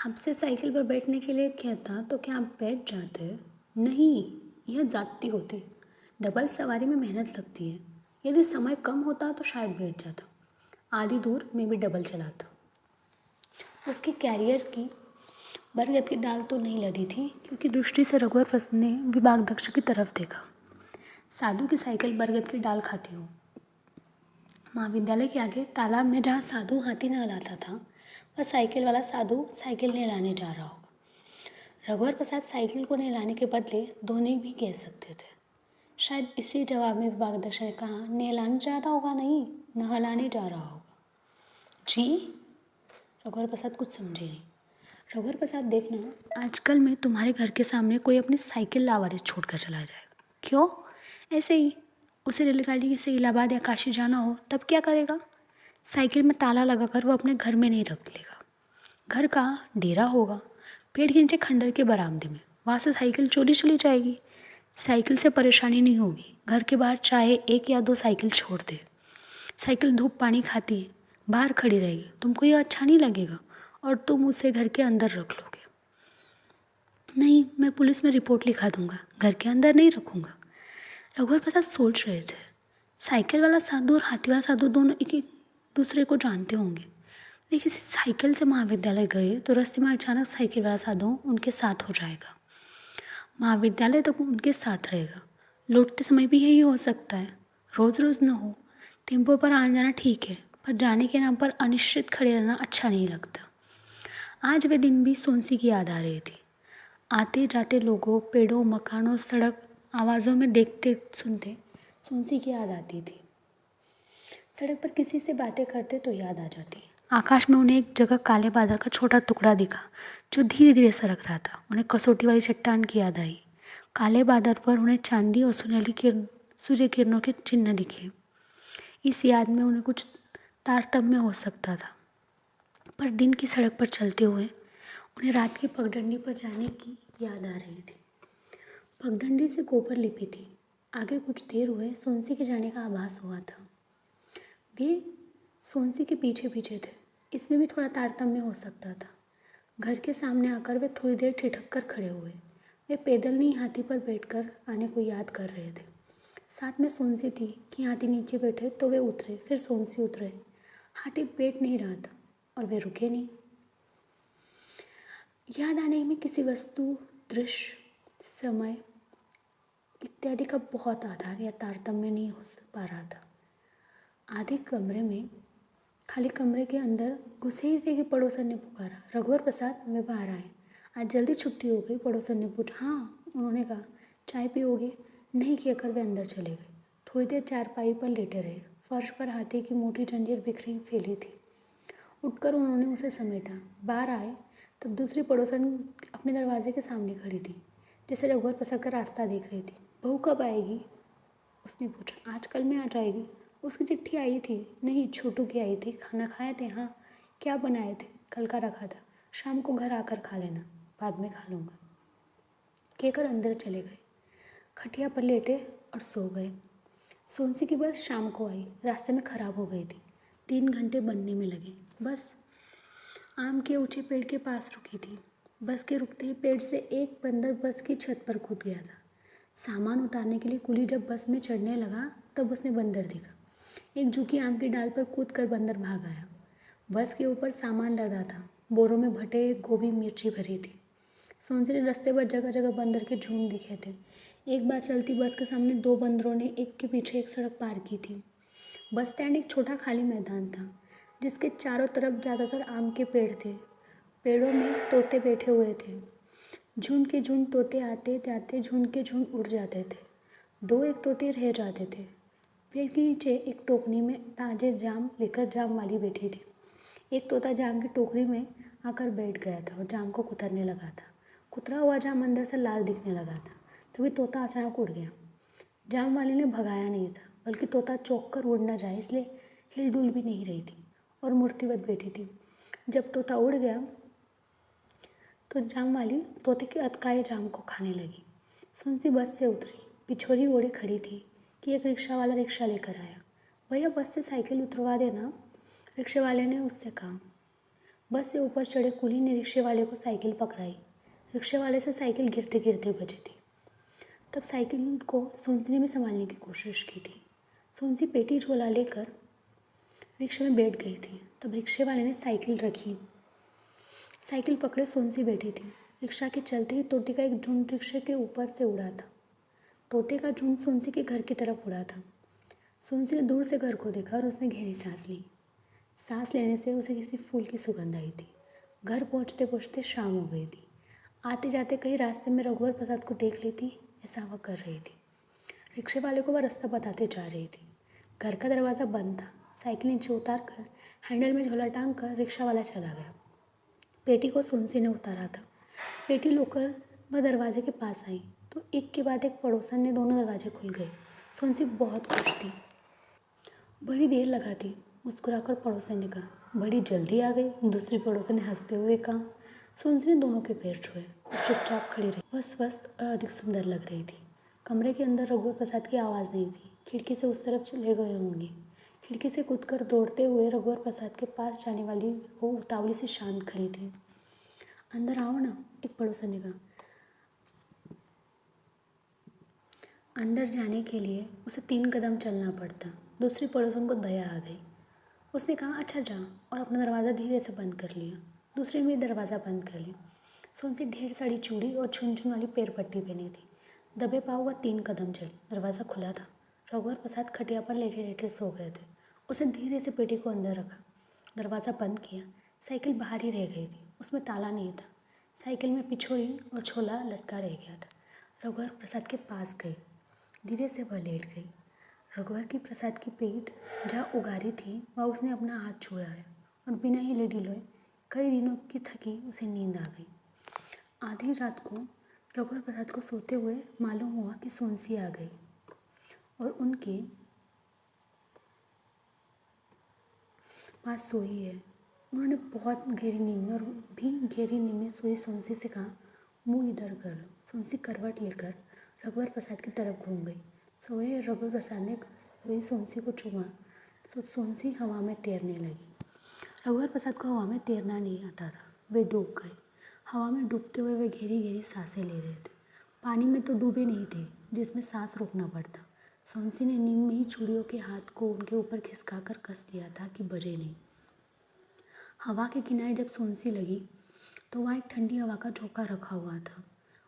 आपसे साइकिल पर बैठने के लिए कहता तो क्या आप बैठ जाते? नहीं, यह जाती होती। डबल सवारी में मेहनत लगती है। यदि समय कम होता तो शायद बैठ जाता। आधी दूर मैं भी डबल चलाता। उसके कैरियर की बरगद की डाल तो नहीं लदी थी क्योंकि दृष्टि से रघुवर प्रसाद ने विभागाध्यक्ष की तरफ देखा। साधु की साइकिल बरगद की डाल खाती हो। महाविद्यालय के आगे तालाब में जहाँ साधु हाथी नहलाता था वह साइकिल वाला साधु साइकिल नहलाने जा रहा होगा। रघुवर प्रसाद साइकिल को नहलाने के बदले धोने भी कह सकते थे। शायद इसी जवाब में विभागाध्यक्ष ने कहा, नहलाने जा रहा होगा? नहीं, नहलाने जा रहा होगा। जी? रघुवर प्रसाद कुछ समझे नहीं। रघुवर प्रसाद, देखना, आजकल में तुम्हारे घर के सामने कोई अपनी साइकिल लावारिस छोड़कर चला जाएगा। क्यों? ऐसे ही। उसे रेलगाड़ी से इलाहाबाद या काशी जाना हो तब क्या करेगा? साइकिल में ताला लगाकर वो अपने घर में नहीं रख लेगा। घर कहाँ? डेरा होगा, पेड़ के नीचे खंडर के बरामदे में। वहाँ से साइकिल चोरी चली जाएगी। साइकिल से परेशानी नहीं होगी। घर के बाहर चाहे 1 या 2 साइकिल छोड़ दे। साइकिल धूप पानी खाती है, बाहर खड़ी रहेगी। तुमको यह अच्छा नहीं लगेगा और तुम उसे घर के अंदर रख लोगे। नहीं, मैं पुलिस में रिपोर्ट लिखा दूंगा, घर के अंदर नहीं रखूंगा। रघुवर प्रसाद सोच रहे थे, साइकिल वाला साधु और हाथी वाला साधु दोनों एक दूसरे को जानते होंगे। वे किसी साइकिल से महाविद्यालय गए तो रास्ते में अचानक साइकिल वाला साधु उनके साथ हो जाएगा। महाविद्यालय तक उनके साथ रहेगा। लौटते समय भी यही हो सकता है। रोज़ रोज़ न हो। टेम्पो पर आना जाना ठीक है, पर जाने के नाम पर अनिश्चित खड़े रहना अच्छा नहीं लगता। आज वे दिन भी सोनसी की याद आ रही थी। आते जाते लोगों, पेड़ों, मकानों, सड़क आवाज़ों में देखते सुनते सोनसी की याद आती थी। सड़क पर किसी से बातें करते तो याद आ जाती। आकाश में उन्हें एक जगह काले बादल का छोटा टुकड़ा दिखा जो धीरे धीरे सरक रहा था। उन्हें कसौटी वाली चट्टान की याद आई। काले बादल पर उन्हें चांदी और सुनहली सूर्य किरणों के चिन्ह दिखे। इस याद में उन्हें कुछ तारतम्य हो सकता था, पर दिन की सड़क पर चलते हुए उन्हें रात की पगडंडी पर जाने की याद आ रही थी। पगडंडी से गोबर लिपी थी। आगे कुछ देर हुए सोनसी के जाने का आभास हुआ था। वे सोनसी के पीछे पीछे थे। इसमें भी थोड़ा तारतम्य हो सकता था। घर के सामने आकर वे थोड़ी देर ठिठक कर खड़े हुए। वे पैदल नहीं, हाथी पर बैठकर आने को याद कर रहे थे। साथ में सोनसी थी कि हाथी नीचे बैठे तो वे उतरे, फिर सोनसी उतरे। हाथी बैठ नहीं रहा था और वे रुके नहीं। याद आने में किसी वस्तु, दृश्य, समय इत्यादि का बहुत आधार या तारतम्य नहीं हो पा रहा था। आधे कमरे में, खाली कमरे के अंदर घुसे ही थे कि पड़ोसन ने पुकारा, रघुवर प्रसाद, वे बाहर आए। आज जल्दी छुट्टी हो गई। पड़ोसन ने पूछा। हाँ, उन्होंने कहा। चाय पियोगे? नहीं कहकर वे अंदर चले गए। थोड़ी देर चारपाई पर लेटे रहे। फर्श पर हाथी की मोटी जंजीर बिखरी फैली थी। उठकर उन्होंने उसे समेटा। बाहर आए तब दूसरी पड़ोसन अपने दरवाजे के सामने खड़ी थी, जैसे रघुवर प्रसाद का रास्ता देख रही थी। बहू कब आएगी? उसने पूछा। आज कल में आ जाएगी। उसकी चिट्ठी आई थी? नहीं, छोटू की आई थी। खाना खाए थे? हाँ। क्या बनाए थे? कल का रखा था। शाम को घर आकर खा लेना, बाद में खा लूँगा, कहकर अंदर चले गए। खटिया पर लेटे और सो गए। सोनसी की बस शाम को आई। रास्ते में ख़राब हो गई थी। 3 घंटे बनने में लगे। बस आम के ऊंचे पेड़ के पास रुकी थी। बस के रुकते ही पेड़ से एक बंदर बस की छत पर कूद गया था। सामान उतारने के लिए कुली जब बस में चढ़ने लगा तब उसने बंदर देखा। एक झुकी आम की डाल पर कूदकर बंदर भाग आया। बस के ऊपर सामान लदा था। बोरों में भटे, गोभी, मिर्ची भरी थी। सोनसी ने रास्ते पर जगह जगह बंदर के झुंड दिखे थे। एक बार चलती बस के सामने 2 बंदरों ने एक के पीछे एक सड़क पार की थी। बस स्टैंड एक छोटा खाली मैदान था, जिसके चारों तरफ ज़्यादातर आम के पेड़ थे। पेड़ों में तोते बैठे हुए थे। झुंड के झुंड तोते आते जाते, झुंड के झुंड उड़ जाते थे। 2 एक तोते रह जाते थे। पेड़ के नीचे एक टोकरी में ताजे जाम लेकर जाम वाली बैठी थी। एक तोता जाम की टोकरी में आकर बैठ गया था और जाम को कुतरने लगा था। कुतरा हुआ जाम अंदर से लाल दिखने लगा था। तभी तोता अचानक उड़ गया। जाम वाले ने भगाया नहीं था, बल्कि तोता चौंक कर उड़ न जाए इसलिए हिलडुल भी नहीं रही थी और मूर्तिवत बैठी थी। जब तोता उड़ गया तो जाम वाली तोते के अटकाए जाम को खाने लगी। सुनसी बस से उतरी। पिछोरी ओढ़े खड़ी थी कि एक रिक्शा वाला रिक्शा लेकर आया। भैया, बस से साइकिल उतरवा देना, रिक्शे वाले ने उससे कहा। बस से ऊपर चढ़े कुली ने रिक्शे वाले को साइकिल पकड़ाई। रिक्शे वाले से साइकिल गिरते गिरते बची थी। तब साइकिल को सोनसी ने भी संभालने की कोशिश की थी। सोनसी पेटी झोला लेकर रिक्शे में बैठ गई थी। तब रिक्शे वाले ने साइकिल रखी। साइकिल पकड़े सोनसी बैठी थी। रिक्शा के चलते ही तोते का एक झुंड रिक्शे के ऊपर से उड़ा था। तोते का झुंड सोनसी के घर की तरफ उड़ा था। सोनसी ने दूर से घर को देखा और उसने गहरी सांस ली। सांस लेने से उसे किसी फूल की सुगंध आई थी। घर पहुंचते पहुंचते शाम हो गई थी। आते जाते कहीं रास्ते में रघुवर प्रसाद को देख लेती, ऐसा वह कर रही थी। रिक्शे वाले को वह रास्ता बताते जा रही थी। घर का दरवाज़ा बंद था। साइकिल नीचे उतार कर हैंडल में झोला टांग कर रिक्शा वाला चला गया। पेटी को सोनसी ने उतारा था। पेटी लेकर वह दरवाजे के पास आई तो एक के बाद एक पड़ोसन ने दोनों दरवाजे खुल गए। सोनसी बहुत खुश थी। बड़ी देर लगा थी, मुस्कुराकर पड़ोसन ने कहा। बड़ी जल्दी आ गई, दूसरी पड़ोसन ने हंसते हुए कहा। सोनसी ने दोनों के पैर छुए और चुपचाप खड़ी रही। वह स्वस्थ और अधिक सुंदर लग रही थी। कमरे के अंदर रघुवर प्रसाद की आवाज़ नहीं थी। खिड़की से उस तरफ चले गए होंगे। खिड़की से कूदकर दौड़ते हुए रघुवर प्रसाद के पास जाने वाली वो उतावली से शांत खड़ी थी। अंदर आओ ना, एक पड़ोसन ने कहा। अंदर जाने के लिए उसे 3 कदम चलना पड़ता। दूसरी पड़ोसन को दया आ गई। उसने कहा अच्छा जा, और अपना दरवाज़ा धीरे से बंद कर लिया। दूसरे ने भी दरवाज़ा बंद कर लिया। सोनसी ढेर सारी चूड़ी और झुन झुन वाली पैर पट्टी पहनी थी। दबे पाँव वह 3 कदम चली। दरवाज़ा खुला था। रघुवर प्रसाद खटिया पर लेटे लेटे सो गए थे। उसने धीरे से पेटी को अंदर रखा, दरवाज़ा बंद किया। साइकिल बाहर ही रह गई थी, उसमें ताला नहीं था। साइकिल में पिछोड़ी और छोला लटका रह गया था। रघुवर प्रसाद के पास गई, धीरे से वह लेट गई। रघुवर की प्रसाद की पेट जहाँ उगारी थी वहाँ उसने अपना हाथ छुआ है और बिना हिले डुलोए कई दिनों की थकी उसे नींद आ गई। आधी रात को रघुवर प्रसाद को सोते हुए मालूम हुआ कि सोनसी आ गई और उनके पास सोई है। उन्होंने बहुत गहरी नींद में और भी गहरी नींद में सोई सोनसी से कहा, मुँह इधर कर लो। सोनसी करवट लेकर रघुवर प्रसाद की तरफ घूम गई। सोए रघुवर प्रसाद ने सोई सोनसी को चूमा तो सोनसी हवा में तैरने लगी। रघुवर प्रसाद को हवा में तैरना नहीं आता था। वे डूब गए। हवा में डूबते हुए वे गहरी गहरी सांसें ले रहे थे। पानी में तो डूबे नहीं थे जिसमें सांस रोकना पड़ता। सोनसी ने नींद में ही चूड़ियों के हाथ को उनके ऊपर खिसकाकर कस दिया था कि बजे नहीं। हवा के किनारे जब सोनसी लगी तो वहाँ एक ठंडी हवा का झोंका रखा हुआ था।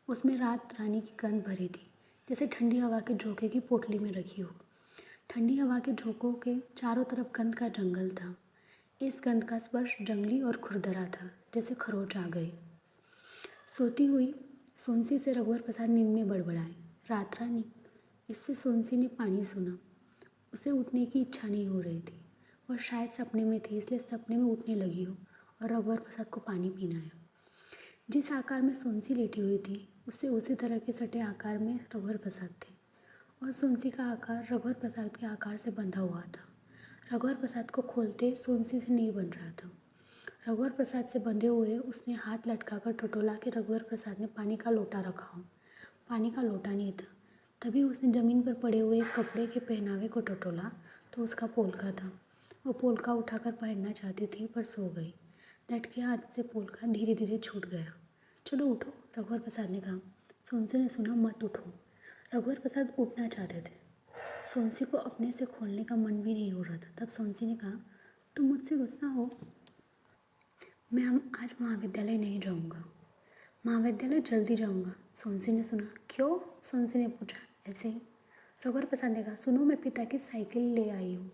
उसमें रात रानी की गंध भरी थी, जैसे ठंडी हवा के झोंके की पोटली में रखी हो। ठंडी हवा के झोंकों के चारों तरफ गंध का जंगल था। इस गंध का स्पर्श जंगली और खुरदरा था, जैसे खरोच आ गए। सोती हुई सोनसी से रघुवर प्रसाद नींद में बड़बड़ाए, रात रानी। इससे सोनसी ने पानी सुना। उसे उठने की इच्छा नहीं हो रही थी। वह शायद सपने में थी, इसलिए सपने में उठने लगी हो और रघुवर प्रसाद को पानी पीना है। जिस आकार में सोनसी लेटी हुई थी उससे उसी तरह के सटे आकार में रघुवर प्रसाद थे और सोनसी का आकार रघुवर प्रसाद के आकार से बंधा हुआ था। रघुवर प्रसाद को खोलते सोनसी से नहीं बन रहा था। रघुवर प्रसाद से बंधे हुए उसने हाथ लटकाकर टटोला कि रघुवर प्रसाद ने पानी का लोटा रखा हो। पानी का लोटा नहीं था। तभी उसने ज़मीन पर पड़े हुए एक कपड़े के पहनावे को टटोला तो उसका पोलका था। वो पोलका उठाकर पहनना चाहती थी पर सो गई। लटके हाथ से पोलका धीरे धीरे छूट गया। चलो उठो, रघुवर प्रसाद ने कहा। सोनसी ने सुना, मत उठो। रघुवर प्रसाद उठना चाहते थे। सोनसी को अपने से खोलने का मन भी नहीं हो रहा था। तब सोनसी ने कहा, तुम मुझसे गुस्सा हो? मैं आज महाविद्यालय नहीं जाऊंगा। महाविद्यालय जल्दी जाऊंगा। सोनसी ने सुना। क्यों? सोनसी ने पूछा। ऐसे ही। रघुवर प्रसाद ने कहा, सुनो, मैं पिता की साइकिल ले आई हूँ।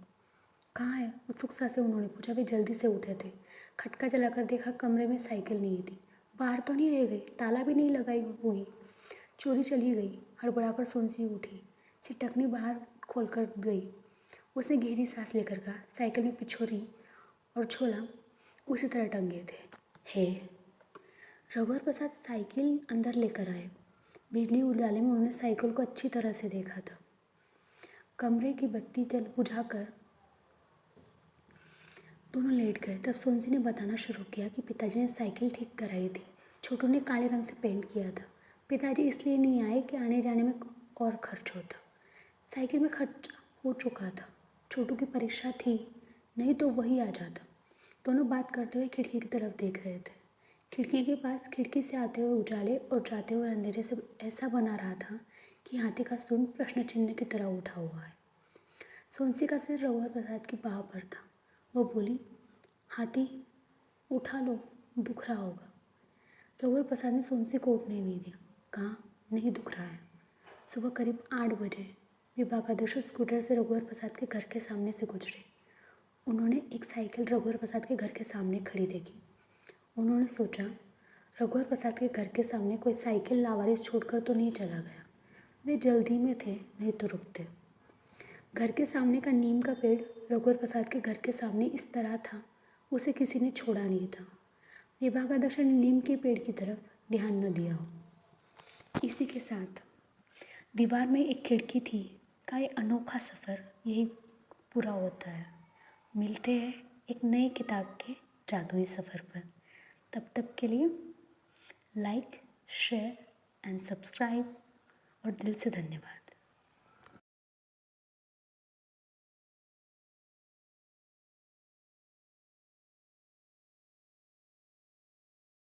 कहाँ है? उत्सुकता से उन्होंने पूछा। वे जल्दी से उठे थे। खटका जलाकर देखा, कमरे में साइकिल नहीं थी। बाहर तो नहीं रह गई? ताला भी नहीं लगाई हुई? चोरी चली गई? हड़बड़ाकर सोनसी उठी, सिटकनी बाहर खोलकर गई। उसने गहरी सांस लेकर कहा, साइकिल में पिछोरी और छोला उसी तरह टंगे थे। हे। रघुवर प्रसाद साइकिल अंदर लेकर आए। बिजली उजाले में उन्होंने साइकिल को अच्छी तरह से देखा था। कमरे की बत्ती जल बुझाकर दोनों लेट गए। तब सोनसी ने बताना शुरू किया कि पिताजी ने साइकिल ठीक कराई थी। छोटू ने काले रंग से पेंट किया था। पिताजी इसलिए नहीं आए कि आने जाने में और खर्च होता। साइकिल में खर्च हो चुका था। छोटू की परीक्षा थी, नहीं तो वही आ जाता। दोनों बात करते हुए खिड़की की तरफ देख रहे थे। खिड़की के पास खिड़की से आते हुए उजाले और जाते हुए अंधेरे से ऐसा बना रहा था कि हाथी का सूंड प्रश्न चिन्ह की तरह उठा हुआ है। सोनसी का सिर रघुवर प्रसाद की बाह पर था। वह बोली, हाथी उठा लो, दुख रहा होगा। रघुवर प्रसाद ने सोनसी को उठने नहीं दिया। कहा, नहीं दुख रहा है। सुबह करीब 8 बजे विभागाध्यक्ष स्कूटर से रघुवर प्रसाद के घर के सामने से गुजरे। उन्होंने एक साइकिल रघुवर प्रसाद के घर के सामने खड़ी देखी। उन्होंने सोचा, रघुवर प्रसाद के घर के सामने कोई साइकिल लावारिस छोड़कर तो नहीं चला गया। वे जल्दी में थे, नहीं तो रुकते। घर के सामने का नीम का पेड़ रघुवर प्रसाद के घर के सामने इस तरह था, उसे किसी ने छोड़ा नहीं था। विभागाध्यक्ष ने नीम के पेड़ की तरफ ध्यान न दिया हो। इसी के साथ दीवार में एक खिड़की थी का ये अनोखा सफ़र यही पूरा होता है। मिलते हैं एक नए किताब के जादुई सफ़र पर। तब तक के लिए लाइक, शेयर एंड सब्सक्राइब और दिल से धन्यवाद।